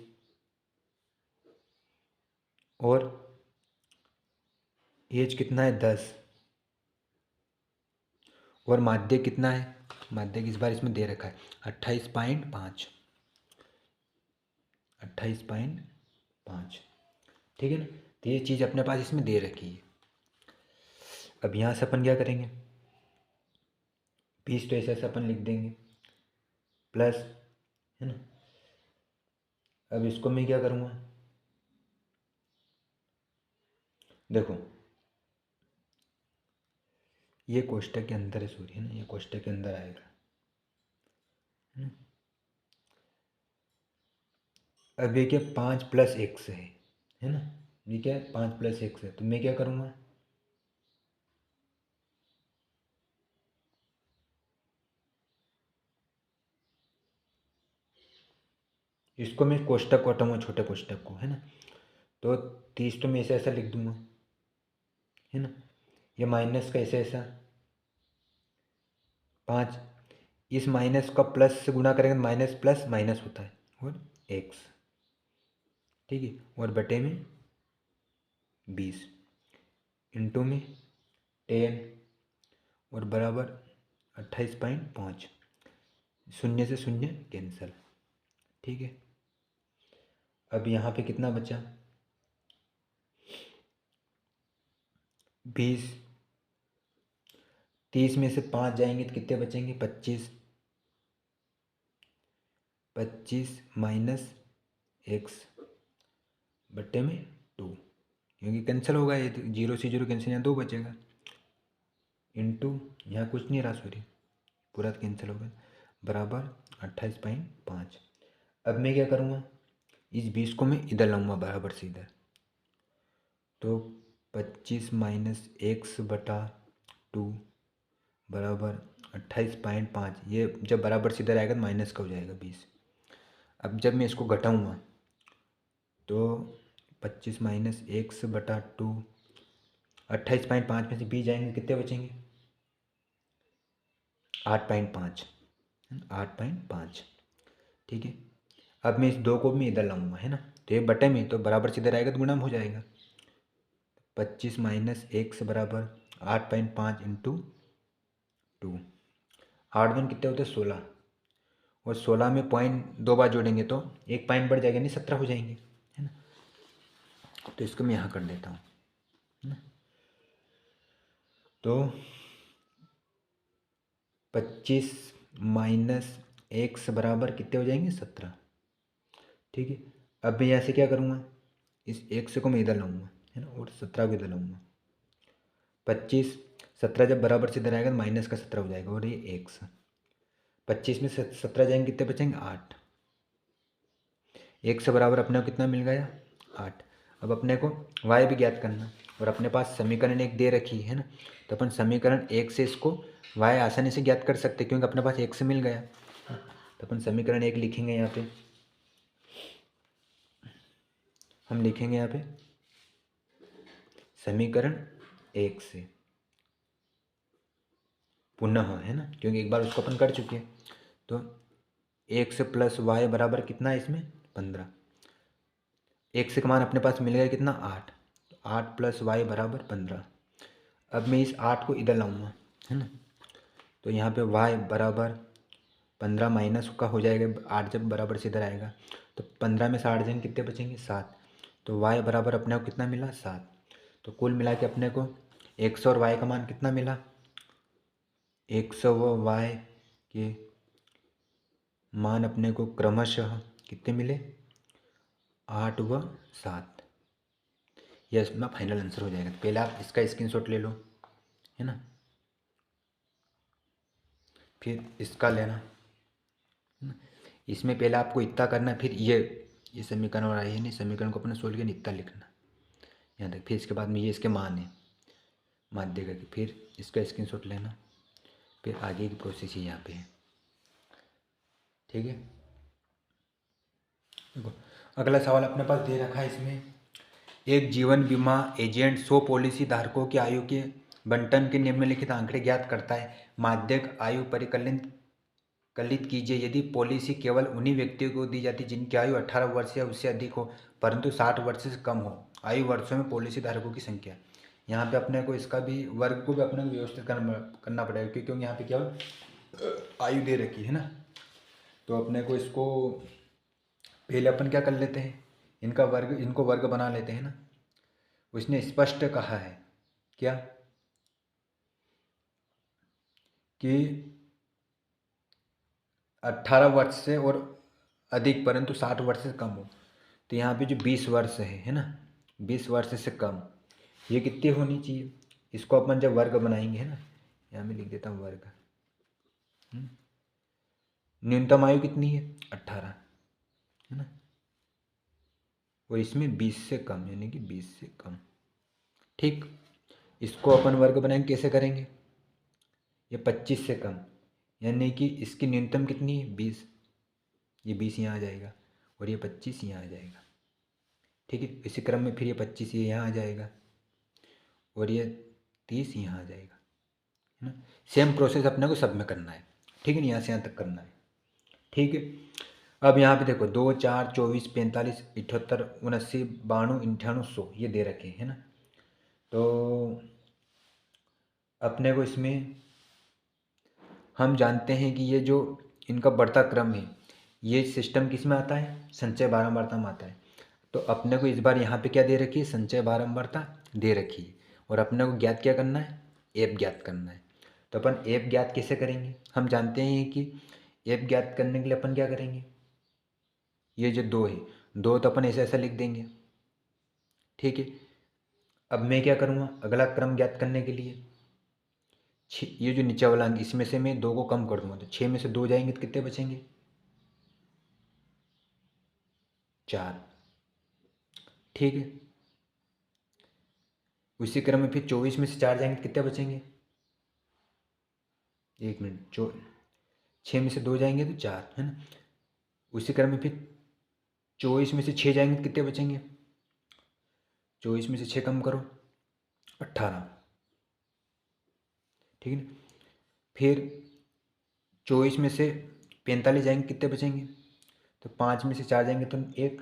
और एच कितना है 10 और माध्य कितना है, माध्य इस बार इसमें दे रखा है 28.5, 28.5। ठीक है ना, तो ये चीज़ अपने पास इसमें दे रखी है। अब यहाँ से अपन क्या करेंगे 20 तो ऐसे ऐसे अपन लिख देंगे प्लस है ना। अब इसको मैं क्या करूँगा, देखो ये कोष्टक के अंदर है सॉरी है ना, ये कोष्टक के अंदर आएगा है ना। अब ये क्या 5+x है ना, ये क्या है 5+x है, तो मैं क्या करूँगा इसको मैं कोष्टक को हटाऊँगा छोटे कोष्टक को है ना, तो 30 तो मैं ऐसा ऐसा लिख दूंगा है ना, ये माइनस का ऐसा ऐसा 5, इस माइनस का प्लस से गुणा करेंगे माइनस प्लस माइनस होता है और x। ठीक है, और बटे में 20 इंटू में 10 और बराबर 28.5, शून्य से शून्य कैंसल। ठीक है, अब यहाँ पे कितना बचा 20, 30 में से 5 जाएंगे तो कितने बचेंगे 25, 25 माइनस x बट्टे में 2, क्योंकि कैंसिल होगा ये, तो 0 से 0 कैंसिल, यहाँ 2 बचेगा इंटू यहाँ कुछ नहीं रहा सॉरी पूरा कैंसिल होगा बराबर 28.5। अब मैं क्या करूँगा इस 20 को मैं इधर लाऊंगा बराबर से इधर, तो 25 माइनस एक्स बटा 2 बराबर 28.5, ये जब बराबर से इधर आएगा तो माइनस का हो जाएगा 20। अब जब मैं इसको घटाऊँगा तो 25 माइनस एक्स बटा 2, 28.5 में से 20 जाएंगे कितने बचेंगे 8.5, 8.5। ठीक है, अब मैं इस 2 को भी इधर लाऊंगा है ना, तो ये बटे में तो बराबर से इधर आएगा तो गुणा में हो जाएगा 25 माइनस एक्स बराबर 8.5 इंटू 2, 8 दूनी कितने होते हैं 16, और 16 में पॉइंट 2 बार जोड़ेंगे तो एक पॉइंट बढ़ जाएगा नहीं 17 हो जाएंगे है ना। तो इसको मैं यहाँ कर देता हूँ है ना, तो 25 माइनस एक्स बराबर कितने हो जाएंगे 17। ठीक है, अब मैं यहाँ से क्या करूँगा इस एक्स को मैं इधर लाऊंगा है ना, और 17 को इधर लाऊंगा 25, 17 जब बराबर से इधर आएगा तो माइनस का 17 हो जाएगा और ये एक्स, 25 में 17 जाएंगे कितने बचेंगे 8, एक से बराबर अपने को कितना मिल गया 8। अब अपने को y भी ज्ञात करना और अपने पास समीकरण एक दे रखी है ना, तो अपन समीकरण एक से इसको y आसानी से ज्ञात कर सकते क्योंकि अपने पास एक से मिल गया, तो अपन समीकरण एक लिखेंगे यहाँ पे, हम लिखेंगे यहाँ पे समीकरण एक से पुनः, है ना, क्योंकि एक बार उसको अपन कर चुके हैं। तो x प्लस वाई बराबर कितना है इसमें 15। x का मान अपने पास मिल गया कितना 8। 8 प्लस वाई बराबर 15। अब मैं इस 8 को इधर लाऊंगा, है ना, तो यहाँ पे y बराबर 15 माइनस का हो जाएगा 8, जब बराबर से इधर आएगा तो 15 में से 8 जाएंगे कितने बचेंगे 7। तो y बराबर अपने को कितना मिला 7। तो कुल मिला के अपने को x और y का मान कितना मिला, x व y के मान अपने को क्रमशः कितने मिले 8 व 7। यह इसमें फाइनल आंसर हो जाएगा। तो पहले आप इसका स्क्रीनशॉट ले लो, है ना, फिर इसका लेना, है ना। इसमें पहले आपको इतना करना, फिर ये समीकरण और आई है नहीं, समीकरण को अपने सोल्व किया इतना लिखना यहाँ तक। फिर इसके बाद में ये इसके मान है माध्य का, फिर इसका स्क्रीनशॉट लेना, फिर आगे की प्रोसेस ही यहाँ पे है। ठीक है, देखो अगला सवाल अपने पास दे रखा है इसमें, एक जीवन बीमा एजेंट 100 पॉलिसी धारकों की आयु के बंटन के निम्नलिखित आंकड़े ज्ञात करता है। माध्यक आयु परिकलित कीजिए। यदि पॉलिसी केवल उन्हीं व्यक्तियों को दी जाती जिनकी आयु 18 वर्ष या उससे अधिक हो परंतु 60 वर्ष से कम हो। आयु वर्षों में पॉलिसी धारकों की संख्या। यहाँ पे अपने को इसका भी वर्ग को भी अपने को व्यवस्थित करना पड़ेगा, क्योंकि यहाँ पे केवल आयु दे रखी है ना। तो अपने को इसको पहले अपन क्या कर लेते हैं, इनको वर्ग बना लेते हैं ना। उसने स्पष्ट कहा है क्या कि 18 वर्ष से और अधिक परंतु 60 वर्ष से कम हो। तो यहाँ पे जो 20 वर्ष है ना, 20 वर्ष से कम, ये कितनी होनी चाहिए, इसको अपन जब वर्ग बनाएंगे, है ना, यहाँ में लिख देता हूँ वर्ग। न्यूनतम आयु कितनी है 18, है ना, और इसमें 20 से कम, यानी कि 20 से कम। ठीक, इसको अपन वर्ग बनाएंगे, कैसे करेंगे, ये 25 से कम, यानी कि इसकी न्यूनतम कितनी है 20, ये 20 यहाँ आ जाएगा और ये 25 यहाँ आ जाएगा। ठीक है, इसी क्रम में फिर ये 25 ये यहाँ आ जाएगा और ये 30 यहाँ आ जाएगा, है ना। सेम प्रोसेस अपने को सब में करना है। ठीक है, यहाँ से यहाँ तक करना है। ठीक है, अब यहाँ पे देखो 2, 4, 24, 45, 78, 79, 92, 98, 100 ये दे रखे हैं ना। तो अपने को इसमें हम जानते हैं कि ये जो इनका बढ़ता क्रम है, ये सिस्टम किस में आता है, संचय बारंबारता में आता है। तो अपने को इस बार यहाँ पे क्या दे रखी है, संचय बारंबारता दे रखी है, और अपने को ज्ञात क्या करना है, एफ ज्ञात करना है। तो अपन एफ ज्ञात कैसे करेंगे, हम जानते हैं कि एफ ज्ञात करने के लिए अपन क्या करेंगे, ये जो 2 है, 2 तो अपन ऐसा ऐसा लिख देंगे। ठीक है, अब मैं क्या करूँगा, अगला क्रम ज्ञात करने के लिए ये जो नीचे वाला अंक, इसमें से मैं 2 को कम कर दूंगा, तो 6 में से 2 जाएंगे तो कितने बचेंगे 4। ठीक है, उसी क्रम में फिर 24 में से 4 जाएंगे तो कितने बचेंगे, 1 मिनट, 6 में से 2 जाएंगे तो 4, है ना। उसी क्रम में फिर 24 में से 6 जाएंगे तो कितने बचेंगे, 24 में से 6 कम करो 18। ठीक है, फिर 24 में से 45 जाएंगे कितने बचेंगे, तो 5 में से 4 जाएंगे तो 1,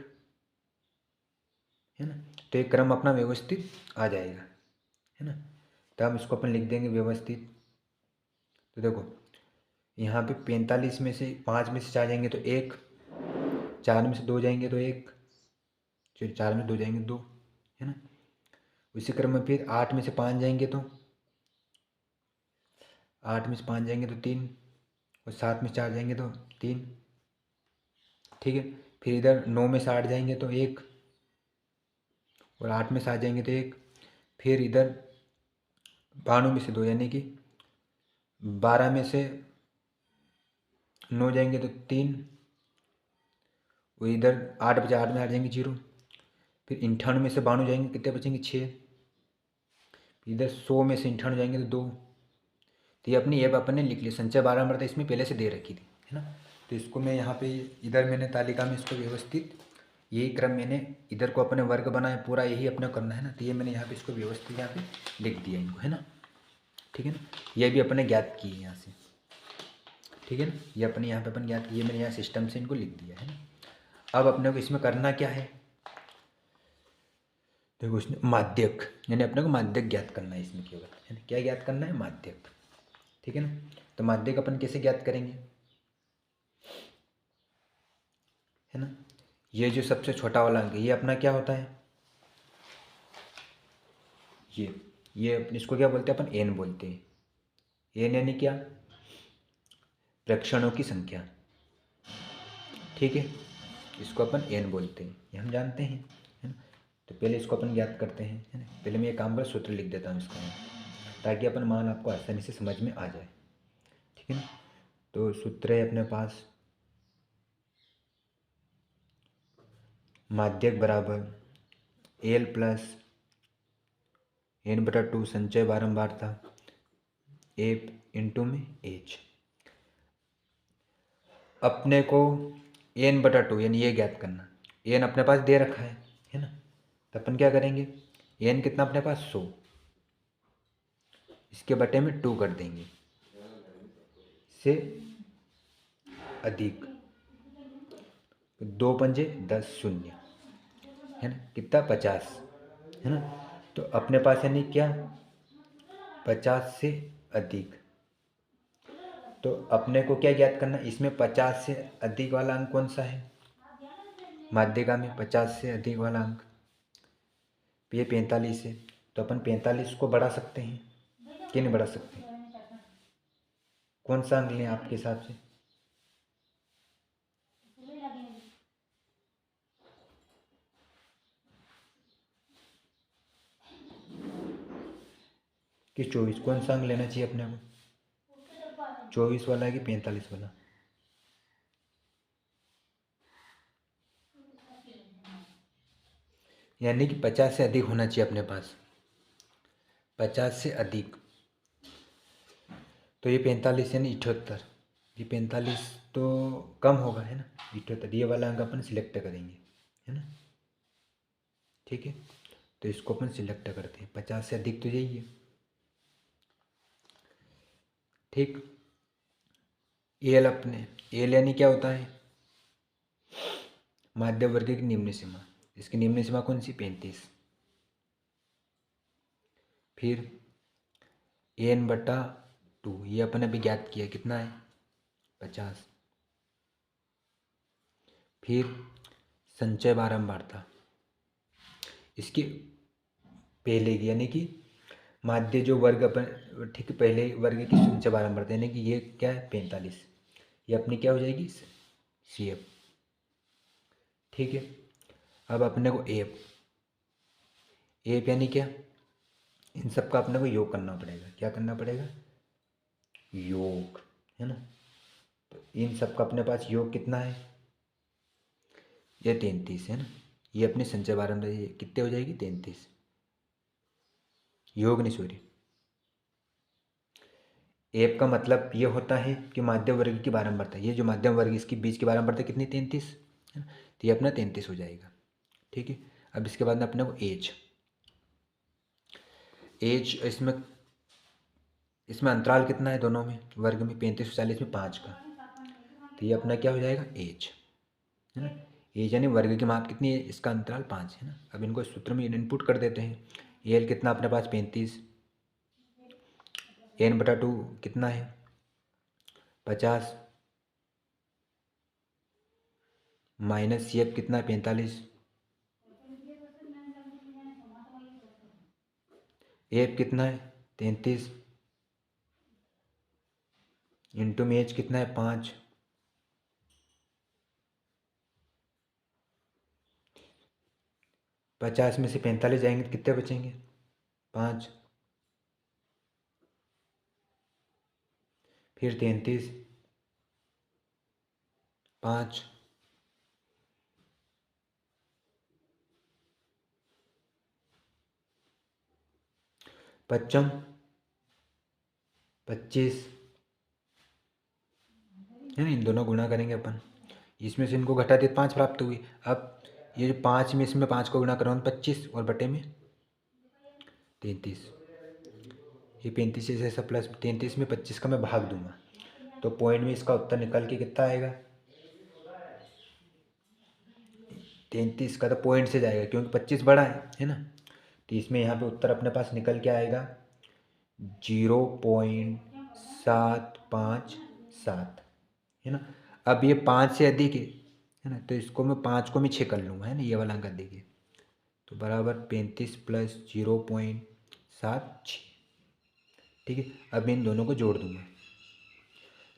है ना। तो एक क्रम अपना व्यवस्थित आ जाएगा, है ना। तो हम इसको अपन लिख देंगे व्यवस्थित। तो देखो यहाँ पे 45 में से 5 में से 4 जाएंगे तो 1, 4 में से 2 जाएंगे तो 1, 4 में 2 जाएंगे 2, है ना। उसी क्रम में फिर 8 में से 5 जाएंगे तो 8 में से 5 जाएंगे तो 3, और 7 में से 4 जाएंगे तो 3। ठीक है, फिर इधर 9 में से 8 जाएंगे तो 1, और 8 में से 7 जाएंगे तो 1। फिर इधर 92 में से 2 यानी कि 12 में से 9 जाएंगे तो 3, और इधर 8 बचे, 8 में 8 जाएंगे 0। फिर 98 में से 92 जाएंगे कितने बचेंगे 6। इधर 100 में से 98 जाएंगे तो 2। तो ये अपनी ऐप अपन ने लिख ली, संचय बारंबारता इसमें पहले से दे रखी थी, है ना। तो इसको मैं यहाँ पे इधर मैंने तालिका में इसको व्यवस्थित, यही क्रम मैंने इधर को अपने वर्ग बनाया, पूरा यही अपने करना है ना। तो ये मैंने यहाँ पे इसको व्यवस्थित यहाँ पे लिख दिया इनको, है ना। ठीक है ना। ये भी अपने ज्ञात की है यहाँ से, ठीक है ना। ये अपने यहाँ पे अपन ज्ञात किए, मैंने यहाँ सिस्टम से इनको लिख दिया है ना। अब अपने को इसमें करना क्या है, देखो उसने माध्यक, यानी अपने को माध्यक ज्ञात करना है इसमें केवल, है ना। क्या ज्ञात करना है, माध्यक, ठीक है ना। तो माध्यक अपन कैसे ज्ञात करेंगे, है ना। ये जो सबसे छोटा वाला अंक है ये अपना क्या होता है, ये अपने इसको क्या बोलते हैं अपन, एन बोलते हैं। एन यानी क्या, प्रेक्षणों की संख्या, ठीक है। इसको अपन एन बोलते हैं, ये हम जानते हैं, है ना। तो पहले इसको अपन ज्ञात करते हैं, है ना। पहले मैं ये काम कर सूत्र लिख देता हूँ इसका, ताकि अपन मान आपको आसानी से समझ में आ जाए, ठीक है ना। तो सूत्र है अपने पास, माध्यक बराबर एल प्लस एन बटा टू संचय बारंबारता ए इंटू में एच। अपने को एन बटा टू यानी ये ज्ञात करना, एन अपने पास दे रखा है ना। तो अपन क्या करेंगे, एन कितना अपने पास 100, इसके बटे में 2 कर देंगे, से अधिक 2 पंजे 10 शून्य, है ना, कितना 50, है ना। तो अपने पास यानी क्या, 50 से अधिक। तो अपने को क्या ज्ञात करना, इसमें 50 से अधिक वाला अंक कौन सा है, माध्यिका में 50 से अधिक वाला अंक ये 45 है। तो अपन 45 को बढ़ा सकते हैं कि नहीं बढ़ा सकते, कौन सा अंक लें आपके हिसाब से, कि 24, कौन सा अंक लेना चाहिए अपने को, 24 वाला है कि 45 वाला, यानी कि 50 से अधिक होना चाहिए अपने पास, 50 से अधिक। तो ये 45 यानी 78, ये 45 तो कम होगा, है ना। 78 ये वाला अंक अपन सिलेक्ट करेंगे, है ना, ठीक है। तो इसको अपन सिलेक्ट करते हैं, 50 से अधिक तो यही है, ठीक। एल अपने एल यानी क्या होता है, माध्य वर्ग की निम्न सीमा, इसकी निम्न सीमा कौन सी, 35। फिर एन बटा 2 ये अपन अभी ज्ञात किया कितना है, 50। फिर संचय बारंबारता, इसकी पहले की यानी कि माध्य जो वर्ग अपन, ठीक है, पहले वर्ग की संचय बारंबारता यानी कि ये क्या है 45, ये अपनी क्या हो जाएगी, सी एफ, ठीक है। अब अपने को एफ, एफ यानी क्या, इन सब का अपने को योग करना पड़ेगा, क्या करना पड़ेगा, योग, है ना। तो इन सब का अपने पास योग कितना है, ये 33 है ना। ये अपनी संचय बारंबारता ये कितने हो जाएगी, 33, योग नहीं सॉरी। एफ का मतलब ये होता है कि माध्यम वर्ग की बारंबारता, ये जो माध्यम वर्ग इसके बीच की बारंबारता कितनी, 33, है ना। तो ये अपना 33 हो जाएगा, ठीक है। अब इसके बाद में अपने को एज, एज इसमें इसमें अंतराल कितना है दोनों में, वर्ग में 35 और 40 में 5 का। तो ये अपना क्या हो जाएगा, एज, है ना। एज यानी वर्ग की माप कितनी है, इसका अंतराल 5 है ना। अब इनको सूत्र में इनपुट कर देते हैं, एल कितना अपने पास 35, एन बटा 2 कितना है 50, माइनस सी एफ कितना है 45, एफ कितना है 33, इंटू में एच कितना है 5, पचास में से 45 जाएंगे तो कितने बचेंगे, 5, फिर 33, 5, पच्चम 25, है ना। इन दोनों गुणा करेंगे अपन, इसमें से इनको घटा दिए 5 प्राप्त हुई। अब ये जो 5 में इसमें 5 को गुणा करो 25 और बटे में 33, ये 35 से ऐसा प्लस 33 में 25 का मैं भाग दूंगा तो पॉइंट में इसका उत्तर निकल के कितना आएगा? 33 का तो पॉइंट से जाएगा क्योंकि 25 बड़ा है ना। तो इसमें यहाँ पे उत्तर अपने पास निकल के आएगा 0.757 है ना। अब ये 5 से अधिक है ना, तो इसको मैं 5 को मैं 6 कर लूँगा है ना, ये वाला अंक देखिए। तो बराबर 35 प्लस 0.76। ठीक है, अब मैं इन दोनों को जोड़ दूंगा।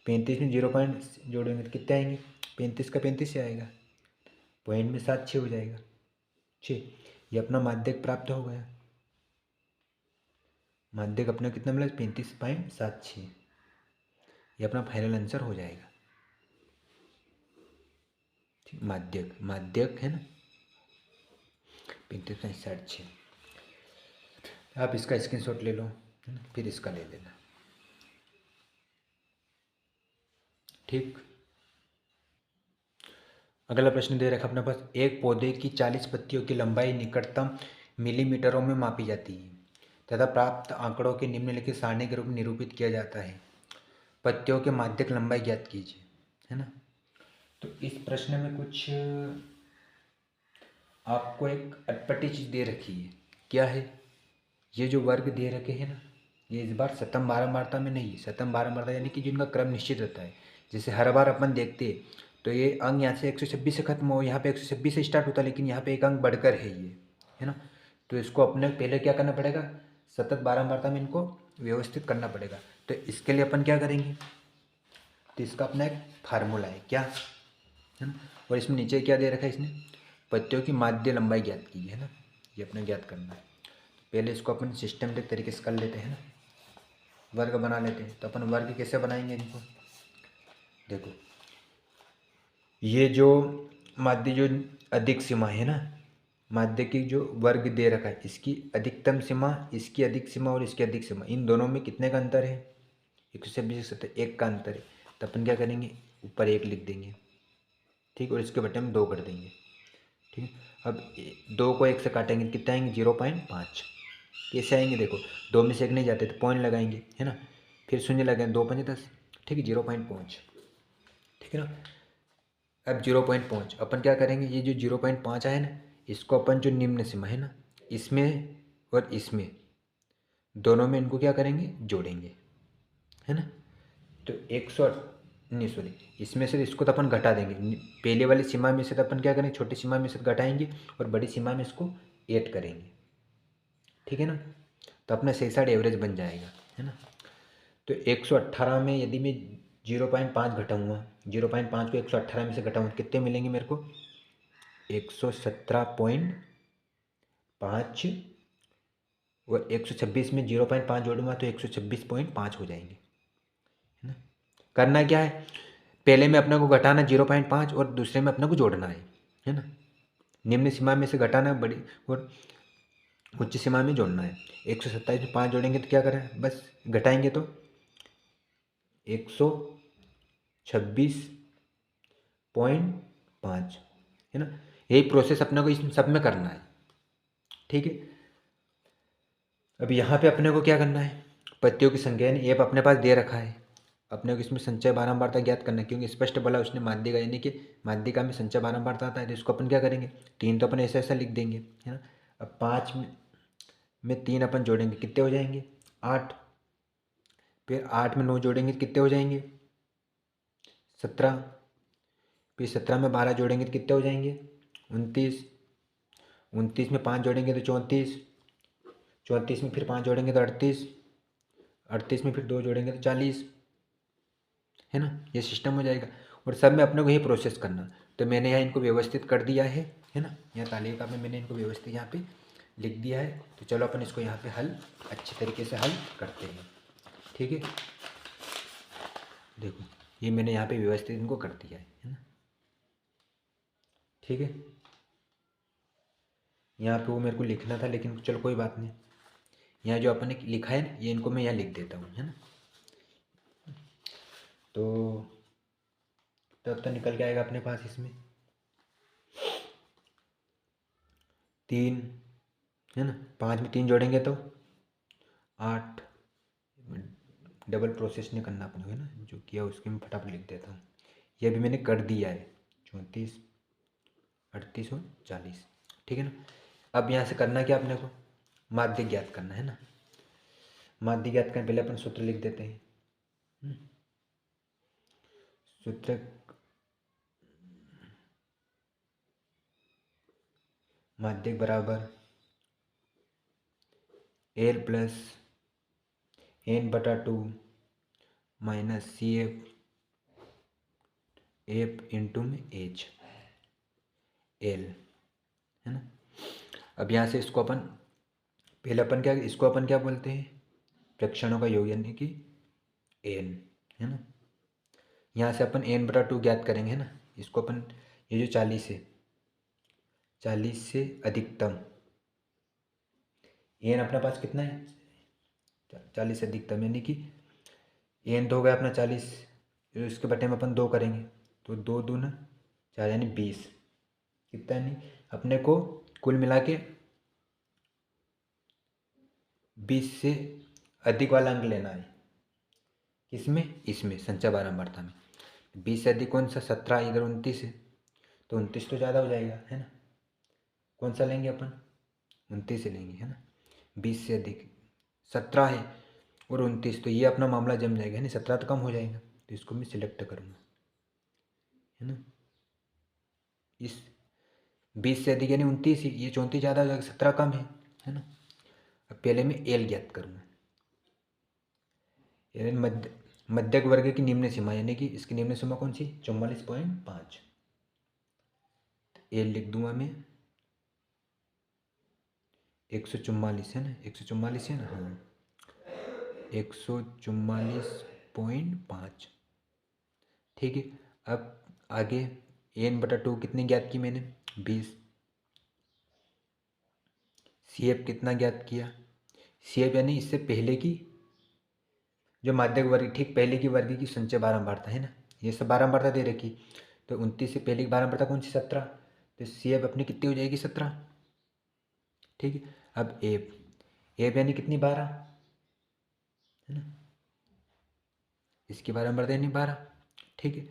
35 में 0 पॉइंट जोड़ेंगे तो कितने आएंगे? 35 का 35 से आएगा, पॉइंट में 7 6 हो जाएगा 6। ये अपना माध्यक प्राप्त हो गया। माध्यक अपना कितना मिला? 35.76। ये अपना फाइनल आंसर हो जाएगा। ठीक, माध्यक माध्यक है ना 35.76। आप इसका स्क्रीनशॉट ले लो है ना, फिर इसका ले लेना। ठीक, अगला प्रश्न दे रखा अपने पास, एक पौधे की 40 पत्तियों की लंबाई निकटतम मिलीमीटरों में मापी जाती है तथा प्राप्त आंकड़ों के निम्नलिखित सारणी के रूप में निरूपित किया जाता है। पत्तियों के माध्यक लंबाई ज्ञात कीजिए, है ना। तो इस प्रश्न में कुछ आपको एक अटपटी चीज़ दे रखी है। क्या है? ये जो वर्ग दे रखे हैं ना, ये इस बार सतम बारंबारता में नहीं है। सतम बारंबारता यानी कि जिनका क्रम निश्चित रहता है। जैसे हर बार अपन देखते हैं तो ये अंक यहाँ से 126 से खत्म हो, यहाँ पे 126 से स्टार्ट होता है, लेकिन यहाँ पे एक अंक बढ़कर है ये, है ना। तो इसको अपने पहले क्या करना पड़ेगा? सतत बारंबारता में इनको व्यवस्थित करना पड़ेगा। तो इसके लिए अपन क्या करेंगे? तो इसका अपना एक फार्मूला है, क्या है ना। और इसमें नीचे क्या दे रखा है इसने? पत्तियों की माध्य लंबाई ज्ञात की है ना, ये अपने ज्ञात करना है। पहले इसको अपन सिस्टमेटिक तरीके से कर लेते हैं ना, वर्ग बना लेते हैं। तो अपन वर्ग कैसे बनाएंगे इनको? देखो, ये जो माध्य जो अधिक सीमा है ना, माध्य की जो वर्ग दे रखा है, इसकी अधिकतम सीमा, इसकी अधिक सीमा और इसकी अधिक सीमा, इन दोनों में कितने का अंतर है? 126 से 1 का अंतर है। तो अपन क्या करेंगे? ऊपर 1 लिख देंगे, ठीक, और इसके बटे में 2 कर देंगे। ठीक है, अब 2 को 1 से काटेंगे कितना आएंगे? 0.5। कैसे आएंगे? देखो, 2 में से 1 नहीं जाते तो पॉइंट लगाएंगे, है ना। फिर शून्य लगाएंगे, 2 5 10, ठीक है, 0.5। ठीक है ना। अब 0.5 अपन क्या करेंगे? ये जो 0.5 आया ना, इसको अपन जो निम्न सीमा है ना, इसमें और इसमें दोनों में इनको क्या करेंगे? जोड़ेंगे, है ना। तो 100 नहीं, सॉरी, इसमें से इसको तो अपन घटा देंगे। पहले वाली सीमा में से तो अपन क्या करेंगे? छोटी सीमा में से घटाएंगे और बड़ी सीमा में इसको ऐड करेंगे, ठीक है ना। तो अपना सही साइड एवरेज बन जाएगा, है ना। तो 118 में यदि मैं 0.5 घटाऊँगा, 0.5 को 118 में से घटाऊँगा, कितने मिलेंगे मेरे को? 117.5, और 126 में 0.5 जोड़ूंगा तो 126.5 हो जाएंगे, है ना। करना क्या है? पहले में अपने को घटाना 0.5 और दूसरे में अपने को जोड़ना है ना। निम्न सीमा में से घटाना, बड़ी और उच्च सीमा में जोड़ना है। 127 में 5 जोड़ेंगे तो क्या करें? बस घटाएंगे तो 126.5, है ना। यही प्रोसेस अपने को इस सब में करना है, ठीक है। अब यहाँ पे अपने को क्या करना है? पत्तियों की संख्या यानी एप अपने पास दे रखा है, अपने को इसमें संचय बारंबारता ज्ञात करना है, क्योंकि स्पष्ट बोला उसने माध्यिका, यानी कि माध्यिका में संचय बारंबारता आता है। तो इसको अपन क्या करेंगे? 3 तो अपन ऐसा ऐसा लिख देंगे, है ना। अब 5 में 3 अपन जोड़ेंगे, कितने हो जाएंगे? 8। फिर 8 में 9 जोड़ेंगे तो कितने हो जाएंगे? 17। फिर 17 में 12 जोड़ेंगे तो कितने हो जाएंगे? 29। 29 में 5 जोड़ेंगे तो 34। 34 में फिर 5 जोड़ेंगे तो 38। 38 में फिर 2 जोड़ेंगे तो 40, है ना। ये सिस्टम हो जाएगा। और सब में अपने को यही प्रोसेस करना। तो मैंने यहाँ इनको व्यवस्थित कर दिया है ना। यहाँ तालिका में मैंने इनको व्यवस्थित यहाँ पे लिख दिया है। तो चलो अपन इसको यहाँ पे हल अच्छे तरीके से हल करते हैं, ठीक है। देखो, ये मैंने यहाँ पे व्यवस्थित इनको कर दिया है ना, ठीक है। यहाँ पे वो मेरे को लिखना था, लेकिन चलो कोई बात नहीं। यहाँ जो अपन ने लिखा है ना, ये इनको मैं यहाँ लिख देता हूँ, है ना। तो तब तो निकल के आएगा अपने पास इसमें 3, है ना। 5 में 3 जोड़ेंगे तो 8, डबल प्रोसेस नहीं करना अपने को, है ना, जो किया उसके मैं फटाफट लिख देता हूँ। ये भी मैंने कर दिया है, 34, 38 और 40, ठीक है ना। अब यहाँ से करना क्या अपने को, माध्य ज्ञात करना है ना। माध्य ज्ञात करने पहले अपन सूत्र लिख देते हैं। सूत्र माध्य बराबर एल प्लस एन बटा 2 माइनस सी एफ इंटू में एच एल, है ना। अब यहाँ से इसको अपन पहले अपन क्या, इसको अपन क्या बोलते हैं, प्रक्षणों का योग, यानी कि एन, है ना। यहाँ से अपन एन बटा 2 ज्ञात करेंगे, है ना। इसको अपन, ये जो 40 है, 40 से अधिकतम, एन अपने पास कितना है, 40 से अधिकतम, यानी कि एन तो हो गया अपना 40, इसके बटे में अपन 2 करेंगे तो 2 दूना 4 यानी 20, कितना, यानी अपने को कुल मिला के 20 से अधिक वाला अंक लेना है। किसमें, इसमें संख्या बारंबारता में। 20 से अधिक कौन सा, 17, इधर 29 है तो 29 तो ज़्यादा हो जाएगा, है ना। कौन सा लेंगे अपन, 29 से लेंगे, है ना। 20 से अधिक 17 है और 29, तो ये अपना मामला जम जाएगा, है ना। 17 तो कम हो जाएगा, तो इसको मैं सिलेक्ट करूँगा, है ना। इस 20 से अधिक यानी 29 ही, ये 34 ज़्यादा हो जाएगा, 17 कम है ना। अब पहले मैं एल ज्ञात करूँगा, यानी मध्यक वर्ग की निम्न सीमा, यानी कि इसकी निम्न सीमा कौन सी, 44.5। एल लिख दूंगा मैं 144, है ना, 144 है ना, हाँ 144.5, ठीक है। अब आगे एन बटा 2 कितने ज्ञात की मैंने, 20। सी एफ कितना ज्ञात किया, सी एफ यानी इससे पहले की जो माध्यक वर्ग, ठीक पहले की वर्ग की संचय बारंबारता, है ना। ये सब बारंबारता दे रखी, तो 29 से पहले की बारंबारता कौन सी, 17, तो सी एफ अपनी कितनी हो जाएगी, 17, ठीक है। अब एफ, एफ यानी कितनी, 12, है ना, इसकी बारंबारता यानी 12, ठीक है।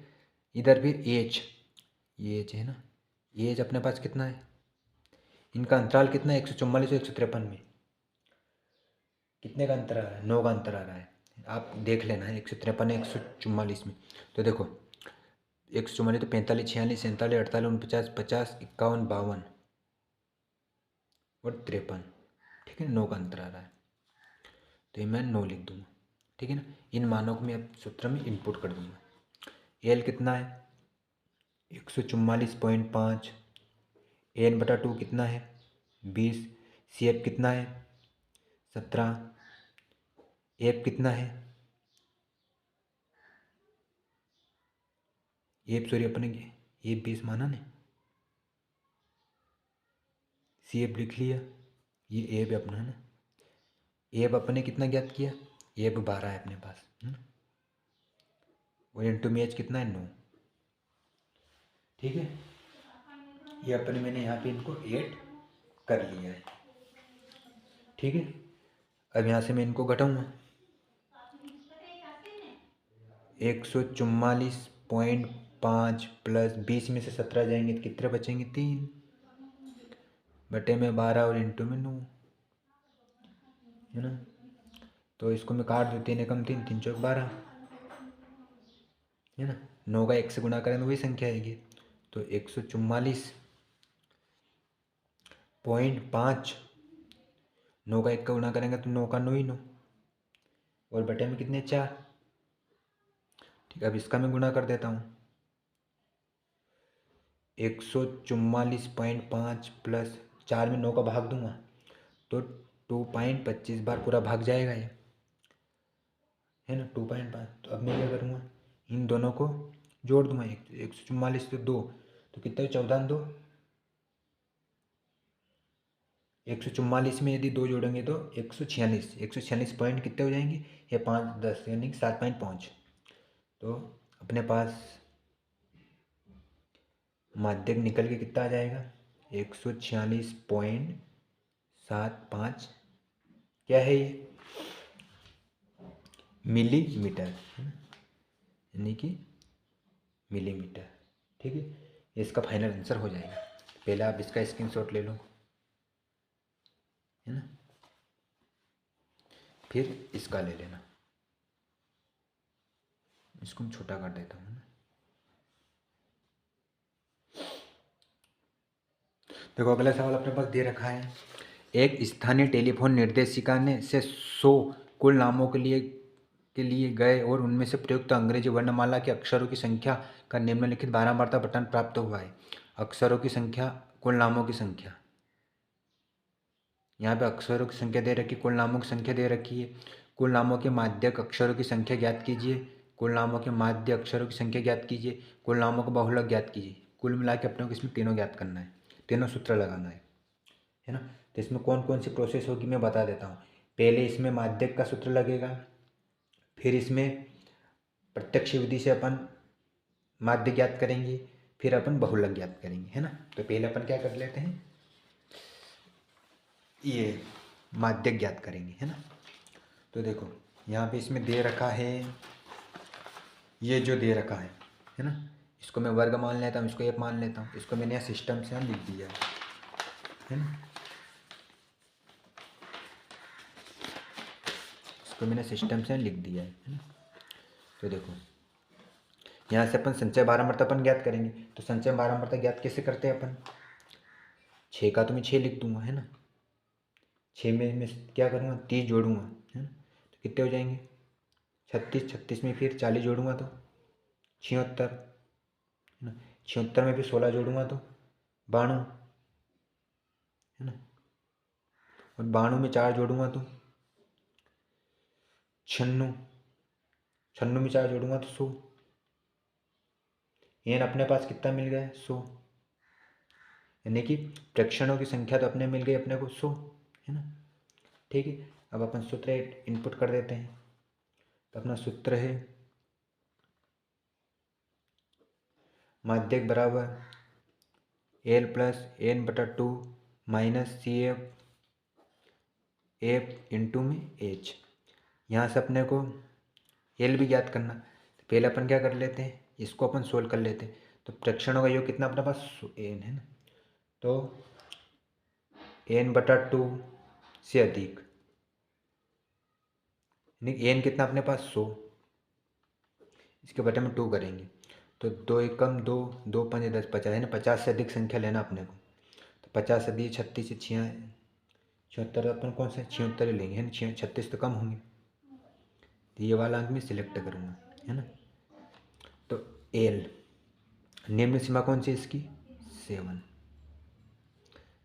इधर फिर एच, ये एच है ना, ये एच अपने पास कितना है, इनका अंतराल कितना है, 144 और 153 में कितने का अंतर आ रहा है, 9 का अंतर आ रहा है, आप देख लेना है, 153 144 में। तो देखो 144 तो 45 46 47 48 49 50 51 52 और 53, ठीक है, 9 का अंतर आ रहा है, तो ये मैं 9 लिख दूंगा, ठीक है ना। इन मानों को मैं अब सूत्र में इनपुट कर दूंगा। एल कितना है, 144.5, एन बटा 2 कितना है, 20, सी एफ कितना है, 17, एफ कितना है, एफ सॉरी अपने एफ 20 माना ने, सी एफ लिख लिया, ये एफ अपना, है ना। एफ अपने कितना ज्ञात किया, एफ 12 है अपने पास, है ना, और इंटू में एच कितना है, 9, ठीक है। ये अपने मैंने यहाँ पे इनको ऐड कर लिया है, ठीक है। अब यहाँ से मैं इनको घटाऊँगा, 144.5 प्लस 20 में से 17 जाएंगे तो कितने बचेंगे, 3 बटे में 12 और इंटू में 9, है ना। तो इसको मैं काट दूँ, 3 एकम 3, 3 चौक 12, है ना। 9 का 1 से गुणा करें तो वही संख्या आएगी, तो 144.5, 9 का 1 का गुणा करेंगे तो 9 का 9 ही 9, और बटे में कितने, 4, ठीक है। अब इसका मैं गुणा कर देता हूँ, 144.5 प्लस 4 में 9 का भाग दूंगा तो 2.25 बार पूरा भाग जाएगा ये, है ना, 2.5। तो अब मैं क्या करूँगा, इन दोनों को जोड़ दूंगा, 144 तो 2, तो कितना, 14 2, 144 में यदि 2 जोड़ेंगे तो 146, 146 पॉइंट कितने हो जाएंगे, ये 5 10 यानी 7.5, तो अपने पास माध्यक निकल के कितना आ जाएगा, 146.75, क्या है ये, मिलीमीटर है ना, यानी कि मिलीमीटर। ठीक है, ये इसका फाइनल आंसर हो जाएगा। पहले आप इसका स्क्रीनशॉट ले लो, है ना, फिर इसका ले लेना। इसको मैं छोटा कर देता हूँ ना। देखो अगला सवाल अपने पास दे रखा है, एक स्थानीय टेलीफोन निर्देशिका ने से 100 कुल नामों के लिए गए और उनमें से प्रयुक्त अंग्रेजी वर्णमाला के अक्षरों की संख्या का निम्नलिखित 12 बटन प्राप्त हुआ है। अक्षरों की संख्या, कुल नामों की संख्या। यहाँ पे अक्षरों की संख्या दे रखी, कुल नामों की संख्या दे रखी है। कुल नामों के माध्यक अक्षरों की संख्या ज्ञात कीजिए। कुल नामों के माध्य अक्षरों की संख्या ज्ञात कीजिए। कुल नामों का बहुलक ज्ञात कीजिए। कुल मिला के अपने को इसमें तीनों ज्ञात करना है, तीनों सूत्र लगाना है ना। तो इसमें कौन कौन सी प्रोसेस होगी मैं बता देता हूँ। पहले इसमें माध्यक का सूत्र लगेगा, फिर इसमें प्रत्यक्ष विधि से अपन माध्य ज्ञात करेंगे, फिर अपन बहुलक ज्ञात करेंगे, है ना। तो पहले अपन क्या कर लेते हैं, ये माध्य ज्ञात करेंगे, है ना। तो देखो यहाँ पे इसमें दे रखा है, ये जो दे रखा है ना, इसको मैं वर्ग मान लेता हूँ, इसको एक मान लेता हूँ। इसको मैंने यहाँ सिस्टम से लिख दिया है ना, इसको मैंने सिस्टम से लिख दिया है ना। तो देखो यहाँ से अपन संचय बारंबारता अपन ज्ञात करेंगे। तो संचय बारंबारता ज्ञात कैसे करते हैं अपन, 6 का तो मैं 6 लिख दूंगा, है ना। 6 में मैं क्या करूँगा, 30 जोड़ूंगा, है ना। तो कितने हो जाएंगे, 36। 36 में फिर 40 जोड़ूंगा तो 76, है ना। 76 में फिर 16 जोड़ूंगा तो 92, है ना। और 92 में 4 जोड़ूंगा तो 96। 96 में 4 जोड़ूंगा तो 100। एन अपने पास कितना मिल गया, 100। यानी कि प्रेक्षणों की संख्या तो अपने मिल गई अपने को 100, है ना। ठीक है, अब अपन सूत्र इनपुट कर देते हैं। तो अपना सूत्र है माध्यक बराबर एल प्लस एन बटा 2 माइनस सी एफ इंटू में एच। यहाँ से अपने को एल भी ज्ञात करना। तो पहले अपन क्या कर लेते हैं, इसको अपन सोल्व कर लेते हैं। तो प्रेक्षणों का योग कितना अपने पास, एन, है ना। तो एन बटा 2 से अधिक, यानी एन कितना अपने पास 100, इसके बटे में 2 करेंगे। तो 2 एकम 2, 2 पंच 10, 50, है ना। 50 से अधिक संख्या लेना अपने को। तो 50 से अधिक 36 से 76, अपन कौन सा 76 ही लेंगे, है ना। 36 तो कम होंगे, तो ये वाला अंक मैं सिलेक्ट करूँगा, है ना। तो एल निम्न सीमा कौन सी इसकी, 7।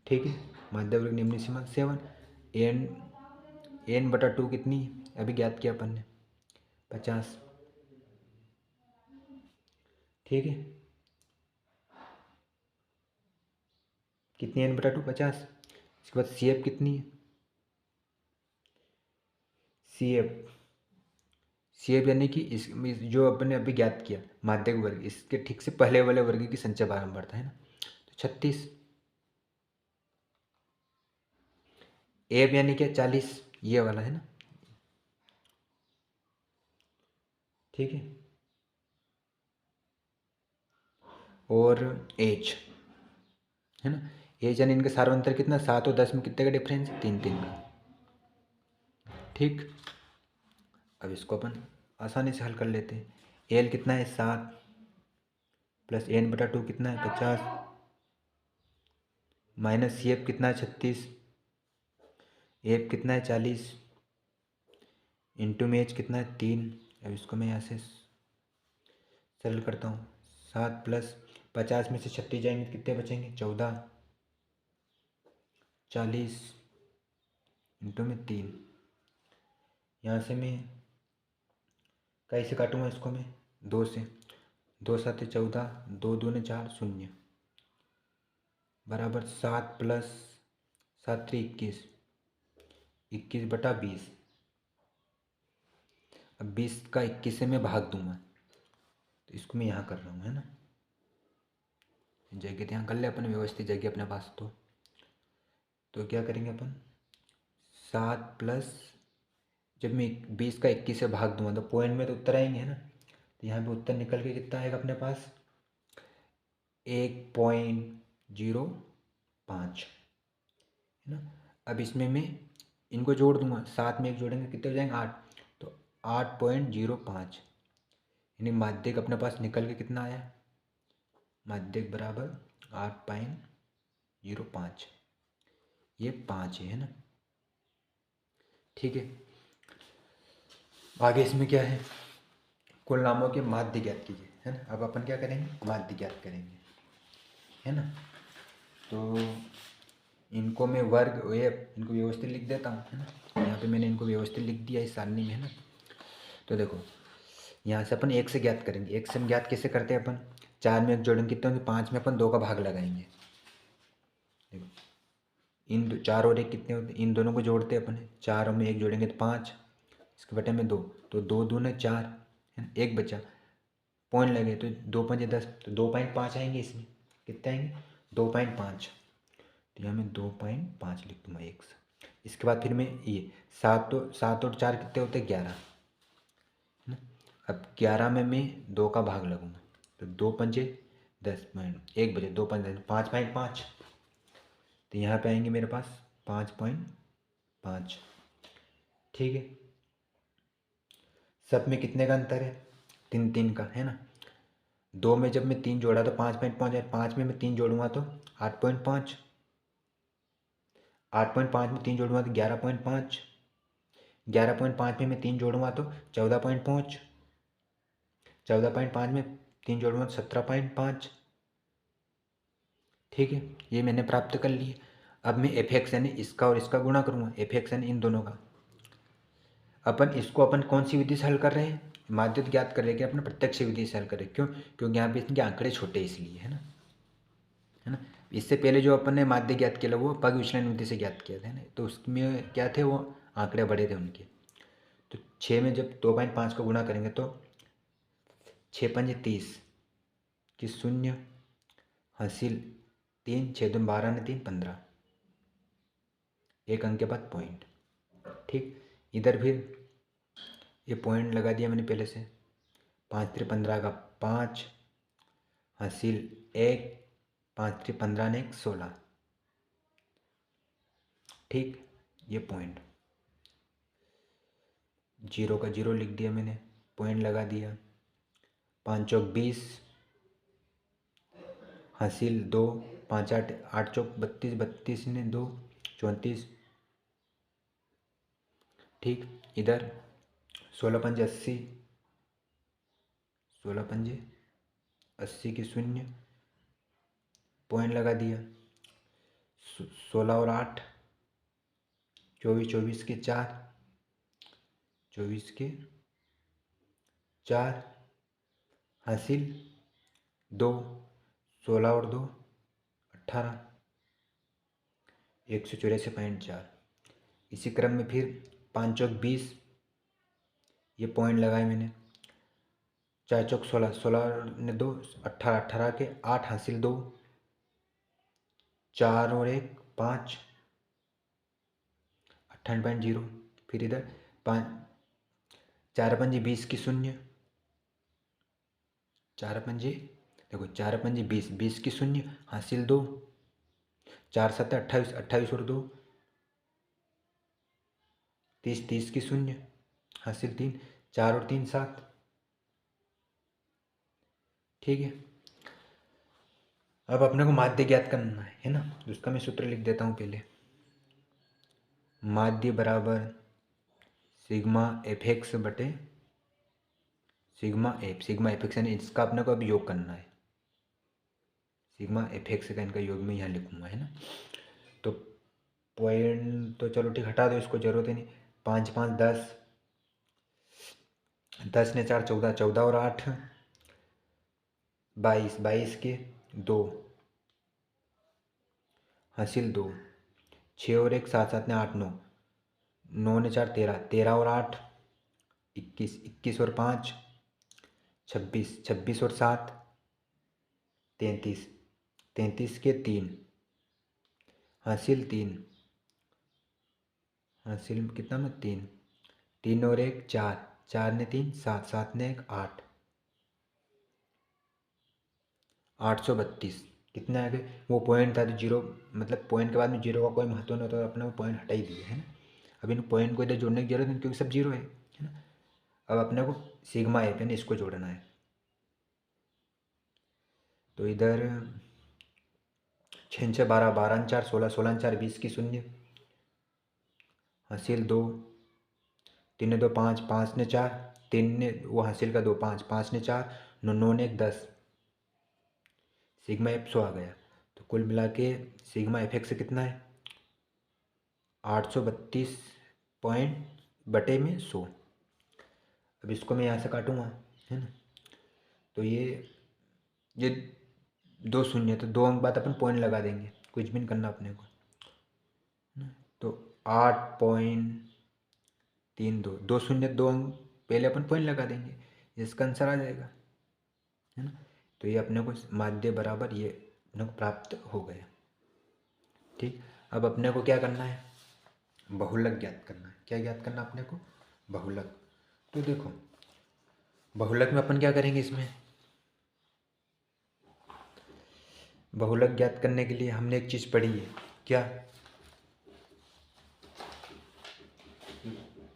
ठीक है, मध्य वर्ग निम्न सीमा 7। एन बटा 2 कितनी अभी ज्ञात किया अपन ने, 50। ठीक है, कितनी एन बटा 2, 50। इसके बाद सी एफ कितनी है, सी एफ यानी कि जो अपन ने अभी ज्ञात किया माध्यक वर्ग, इसके ठीक से पहले वाले वर्ग की संचय बारंबारता, है ना। तो 36। एफ यानी क्या, 40, ये वाला, है ना। ठीक है, और एच, है ना। एच यानी इनका सार्वंतर कितना, 7 और 10 में कितने का डिफरेंस, 3 3 का। ठीक, अब इसको अपन आसानी से हल कर लेते हैं। एल कितना है, 7 प्लस एन बटा 2 कितना है, 50 माइनस सी एफ कितना है, 36, एफ कितना है, 40 इंटू में एच कितना है, 3। अब इसको मैं यहाँ से सरल करता हूँ। 7 प्लस 50 में से 36 जाएंगे तो कितने बचेंगे, 14, 40 इंटू में 3। यहाँ से मैं कैसे काटूंगा इसको, मैं 2 से, 2 7 14, 2 दूने 4, 0 बराबर 7 प्लस 7 3 21, 21 बटा 20। अब 20 का 21 से मैं भाग दूंगा, तो इसको मैं यहाँ कर रहा हूँ, है ना। जगह यहाँ कर ले अपन व्यवस्थित जगह अपने पास। तो क्या करेंगे अपन, 7 प्लस, जब मैं 20 का 21 से भाग दूंगा तो पॉइंट में तो उत्तर आएंगे, है ना। तो यहाँ पे उत्तर निकल के कितना आएगा अपने पास, 1.05, है ना। अब इसमें मैं इनको जोड़ दूंगा, 7 में 1 जोड़ेंगे कितने हो जाएंगे, 8। तो 8.05, यानी माध्यक अपने पास निकल के कितना आया, माध्यक बराबर 8.05, ये 5 है ना। ठीक है, आगे इसमें क्या है, कुल नामों के माध्य ज्ञात कीजिए, है ना। अब अपन क्या करेंगे, माध्य ज्ञात करेंगे, है ना। तो इनको मैं वर्ग ये इनको व्यवस्थित लिख देता हूँ, है ना। यहाँ पे मैंने इनको व्यवस्थित लिख दिया इस सारणी में, है ना। तो देखो यहाँ से अपन 1 से ज्ञात करेंगे, 1 से हम ज्ञात कैसे करते हैं अपन, 4 में 1 जोड़ेंगे कितने होंगे, 5 में अपन 2 का भाग लगाएंगे। देखो इन 4 और 1 कितने होते हैं, इन दोनों को जोड़ते हैं अपन, 4 में 1 जोड़ेंगे तो 5, इसके बटे में 2, तो 2 दूने 4, है ना। 1 बचा, पॉइंट लगे तो 2 पंजे 10, तो 2.5 आएंगे इसमें, कितने आएंगे 2.5, तो यहाँ मैं 2.5 लिख दूँगा 1 से। इसके बाद फिर मैं ये 7 और 4 कितने होते हैं 11, है ना। अब 11 में मैं 2 का भाग लगूंगा, तो 2 पंजे 10, 1 बजे 2 पंजे 5.5, तो यहाँ पे आएंगे मेरे पास 5.5। ठीक है, सब में कितने का अंतर है, 3 का, है ना। 2 में जब मैं 3 जोड़ा तो 5.5 है, 5 में मैं 3 जोड़ूंगा तो 8.5, 8.5 में 3 जोड़ूंगा तो 11.5, 11.5 में मैं 3 जोड़ूंगा तो 14.5, 14.5 में 3 जोड़ूंगा तो 17.5। ठीक है, ये मैंने प्राप्त कर लिए। अब मैं एफ एक्स यानी इसका और इसका गुणा करूँगा, एफ एक्स यानी इन दोनों का। अपन इसको अपन कौन सी विधि से हल कर रहे हैं, माध्यक ज्ञात कर रहे हैं कि अपन प्रत्यक्ष विधि से हल कर रहे हैं, क्यों, क्योंकि यहाँ पे इनके आंकड़े छोटे इसलिए, है ना, है ना। इससे पहले जो अपन ने माध्य ज्ञात किया वो पग विचलन विधि से ज्ञात किया था, है ना, तो उसमें क्या थे, वो आंकड़े बड़े थे उनके। तो 6 में जब 2.5 को गुणा करेंगे तो 6 पंजे 30 कि 0 हासिल 3, 6 दूनी 12 ने 3 15, एक अंक के बाद पॉइंट। ठीक, इधर फिर ये पॉइंट लगा दिया मैंने पहले से, 5 3 15 का 5 हासिल 1, 5 3 15 ने 1 16। ठीक, ये पॉइंट, 0 का 0 लिख दिया मैंने, पॉइंट लगा दिया, 5 चौक 20 हासिल 2, 5 8 8 चौक 32, 32 ने 2 34। ठीक, इधर 16 पंजे 80, 16 पंजे 80 की 0, पॉइंट लगा दिया, 16 और 8 24, 24 के 4, 24 के 4 हासिल 2, 16 और 2 18, 184.4। इसी क्रम में फिर 5 चौक 20, ये पॉइंट लगाए मैंने, 4 चौक 16, 16 ने 2 18, 18 के 8 हासिल 2, 4 और 1 5, 58.0। फिर इधर 5 4 पंजे 20 की 0, 4 पंजे देखो 4 पंजे 20, 20 की 0 हासिल 2, 4 7 28, 28 और 2 30, 30 की 0 हासिल 3, 4 और 3 7। ठीक है, अब अपने को माध्य ज्ञात करना है ना, तो उसका मैं सूत्र लिख देता हूँ पहले, माध्य बराबर सिग्मा एफ एक्स बटे सिग्मा एफ एक्स, यानी इसका अपने को अब योग करना है, सिग्मा एफ एक्स का इनका योग में यहाँ लिखूंगा, है ना। तो पॉइंट तो चलो ठीक, हटा दो, इसको जरूरत ही नहीं, 5 5 10, 10 ने 4 14, 14 और 8 22, 22 के 2 हासिल 2, 6 और 1 7 7 ने 8 9, 9 ने 4 13, 13 और 8 21, 21 और 5 26, 26 और 7 33, 33 के 3 हासिल 3, हासिल कितना में 3, 3 और 1 4, 4 ने 3 7, 7 ने 1 8, 832। कितने आ गए? वो पॉइंट था तो जीरो, मतलब पॉइंट के बाद में जीरो का कोई महत्व नहीं, तो अपने को पॉइंट हटा ही दिए है ना। अब इन पॉइंट को इधर जोड़ने की जरूरत नहीं क्योंकि सब जीरो है ना। अब अपने को सिग्मा एफ यानी इसको जोड़ना है। तो इधर 6 6 12, 12 4 16, 16 4 20 की शून्य, हासिल 2, 3 ने 2 5, 5 ने 4, 3 ने वो हासिल का 2 5, 5 ने 4, 9 9 ने 1 10, सिग्मा एफ 100 आ गया। तो कुल मिला के सिग्मा एफ एक्स कितना है? 832 पॉइंट बटे में 100। अब इसको मैं यहाँ से काटूँगा, है ना। तो ये दो शून्य, तो 2 अंक बाद अपन पॉइंट लगा देंगे, कुछ भी नहीं करना अपने को, है ना। तो 8.32, 2 शून्य 2 अंक पहले अपन पॉइंट लगा देंगे, इसका आंसर आ जाएगा, है ना। तो ये अपने को माध्य बराबर ये अपने को प्राप्त हो गया। ठीक, अब अपने को क्या करना है? बहुलक ज्ञात करना है। क्या ज्ञात करना अपने को? बहुलक। तो देखो बहुलक में अपन क्या करेंगे, इसमें बहुलक ज्ञात करने के लिए हमने एक चीज़ पढ़ी है। क्या?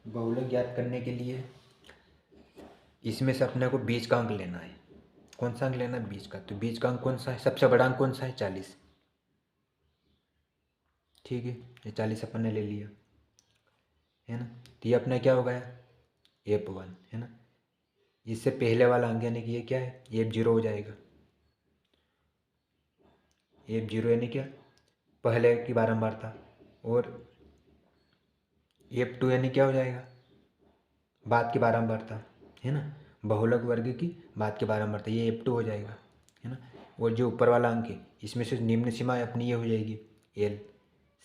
बहुलक ज्ञात करने के लिए इसमें से अपने को बीज का अंक लेना है। कौन सा अंक लेना है? बीज का। तो बीज का अंक कौन सा है? सबसे बड़ा अंक कौन सा है? 40। ठीक है, ये 40 अपन ने ले लिया, है ना। तो ये अपना क्या हो गया? F1, है ना। इससे पहले वाला अंक यानी कि ये क्या है? F0 हो जाएगा। F0 यानी क्या? पहले की बारंबारता। और F2 यानी क्या हो जाएगा? बाद की बारंबारता, है ना। बहुलक वर्ग की बाद की बारंबारता, ये F2 हो जाएगा, है ना। और जो ऊपर वाला अंक है इसमें से निम्न सीमा अपनी ये हो जाएगी L,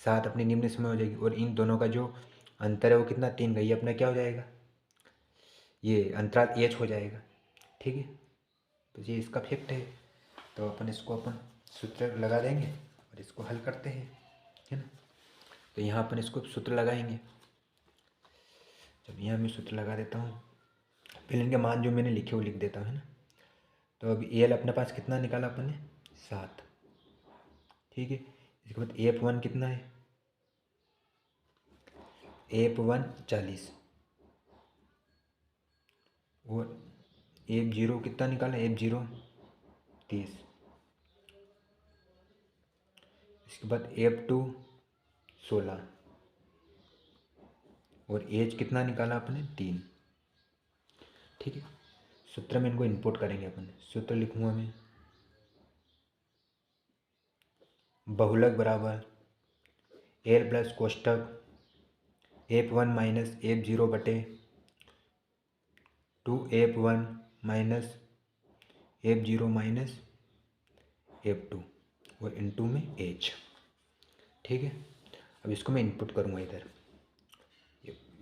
7 अपनी निम्न सीमा हो जाएगी। और इन दोनों का जो अंतर है वो कितना? 3 का। ये अपना क्या हो जाएगा? ये अंतराल H हो जाएगा। ठीक है, तो ये इसका फैक्ट है। तो अपन इसको अपन सूत्र लगा देंगे और इसको हल करते हैं, है ना। तो यहाँ अपन इसको सूत्र लगाएंगे। जब यहाँ मैं सूत्र लगा देता हूँ, पहले इनके मान जो मैंने लिखे वो लिख देता हूँ, है ना। तो अभी एल अपने पास कितना निकाला अपन ने? 7। ठीक है, इसके बाद F1 कितना है? F1 40। और F0 कितना निकाला? F0 30। इसके बाद F2 16। और एज कितना निकाला अपने? 3। ठीक है, सूत्र में इनको इनपुट करेंगे अपन। सूत्र लिखूंगा मैं, बहुलक बराबर L plus कोष्टक F1 minus F0 बटे 2F1 minus F0 minus F2 और इनटू में H। ठीक है, अब इसको मैं इनपुट करूँगा इधर।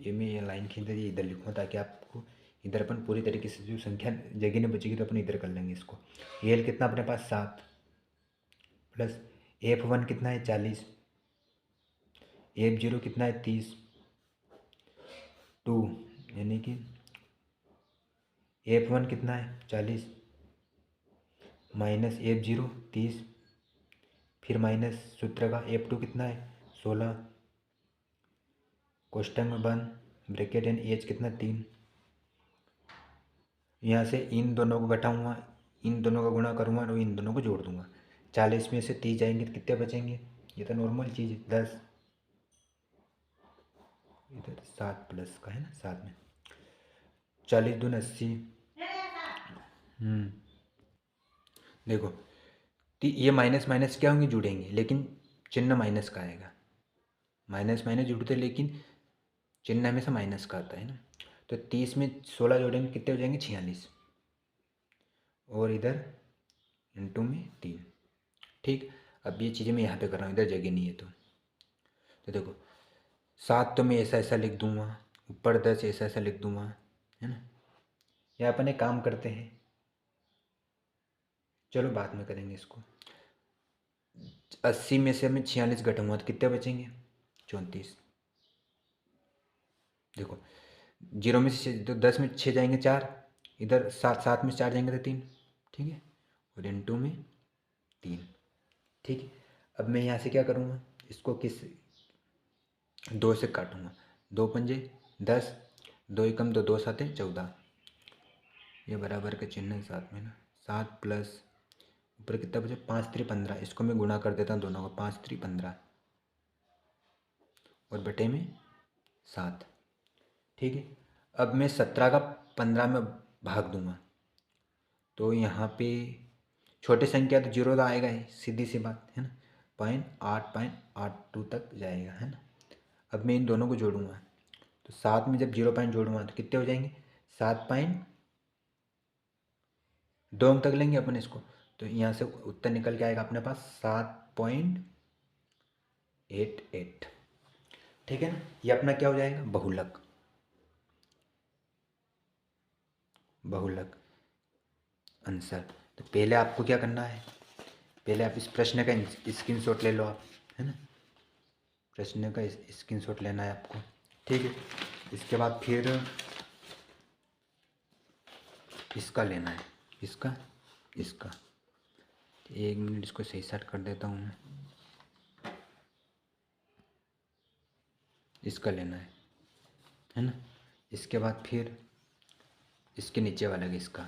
ये मैं ये लाइन खींच दी इधर लिखूँगा ताकि आपको इधर अपन पूरी तरीके से जो संख्या जगह नहीं बचेगी तो अपन इधर कर लेंगे इसको। एल कितना अपने पास? 7 प्लस F1 कितना है? 40। F0 कितना है? 30। 2 यानी कि F1 कितना है? 40 माइनस F0 30, फिर माइनस सूत्र का F2 कितना है? 16, कोष्टक में बंद ब्रैकेट एंड एच कितना? 3। यहाँ से इन दोनों को घटाऊंगा, इन दोनों का गुणा करूँगा और इन दोनों को जोड़ दूंगा। 40 में से 30 जाएंगे तो कितने बचेंगे? ये तो नॉर्मल चीज़ है, 10। इधर 7 प्लस का है ना, 7 में 40 दून 80। देखो, तो ये माइनस माइनस क्या होंगे? जुड़ेंगे, लेकिन चिन्ह माइनस का आएगा। माइनस माइनस जुड़ते लेकिन चिन्ह हमेशा माइनस का आता है ना। तो 30 में 16 जोड़ेंगे कितने हो जाएंगे? 46। और इधर इंटू में 3। ठीक, अब ये चीज़ें मैं यहाँ पे कर रहा हूँ, इधर जगह नहीं है तो देखो 7 तो मैं ऐसा ऐसा लिख दूंगा, ऊपर 10 ऐसा ऐसा लिख दूंगा, है ना। या अपन एक काम करते हैं, चलो बाद में करेंगे इसको। 80 में से मैं 46 घटाऊंगा तो कितने बचेंगे? 34। देखो जीरो में से तो 10 में 6 जाएंगे 4, इधर 7 में 4 जाएंगे तो 3, ठीक है, और इनटू में 3, ठीक है। अब मैं यहाँ से क्या करूँगा, इसको किस 2 से काटूँगा, 2 पंजे 10, 2 एकम तो 2 साते 14, ये बराबर का चिन्ह है साथ में ना, 7 प्लस ऊपर कितना बचे 5 3 15, इसको मैं गुणा कर देता हूँ दोनों को, 5 3 15 और बटे में 7, ठीक है। अब मैं 17 का 15 में भाग दूंगा, तो यहाँ पे छोटी संख्या तो जीरो तो आएगा ही, सीधी सी बात है ना, 0.882 तक जाएगा, है ना। अब मैं इन दोनों को जोड़ूंगा, तो 7 में जब 0 पॉइंट जोड़ूंगा तो कितने हो जाएंगे, 7.2 अंक तक लेंगे अपन इसको, तो यहाँ से उत्तर निकल के आएगा अपने पास 7.88, ठीक है ना। ये अपना क्या हो जाएगा, बहुलक, बहुलक आंसर। तो पहले आपको क्या करना है, पहले आप इस प्रश्न का स्क्रीनशॉट ले लो आप, है ना, प्रश्न का स्क्रीनशॉट लेना है आपको, ठीक है। इसके बाद फिर इसका लेना है, इसका, इसका 1 मिनट इसको सही सेट कर देता हूँ मैं, इसका लेना है ना। इसके बाद फिर इसके नीचे वाला का इसका,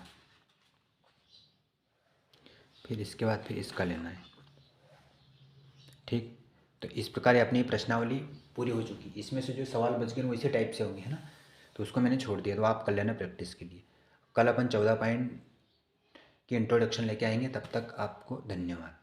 फिर इसके बाद फिर इसका लेना है, ठीक। तो इस प्रकार अपनी प्रश्नावली पूरी हो चुकी। इसमें से जो सवाल बच गए वो इसी टाइप से होंगे, है ना, तो उसको मैंने छोड़ दिया, तो आप कर लेना प्रैक्टिस के लिए। कल अपन 14 पॉइंट की इंट्रोडक्शन लेके आएंगे, तब तक आपको धन्यवाद।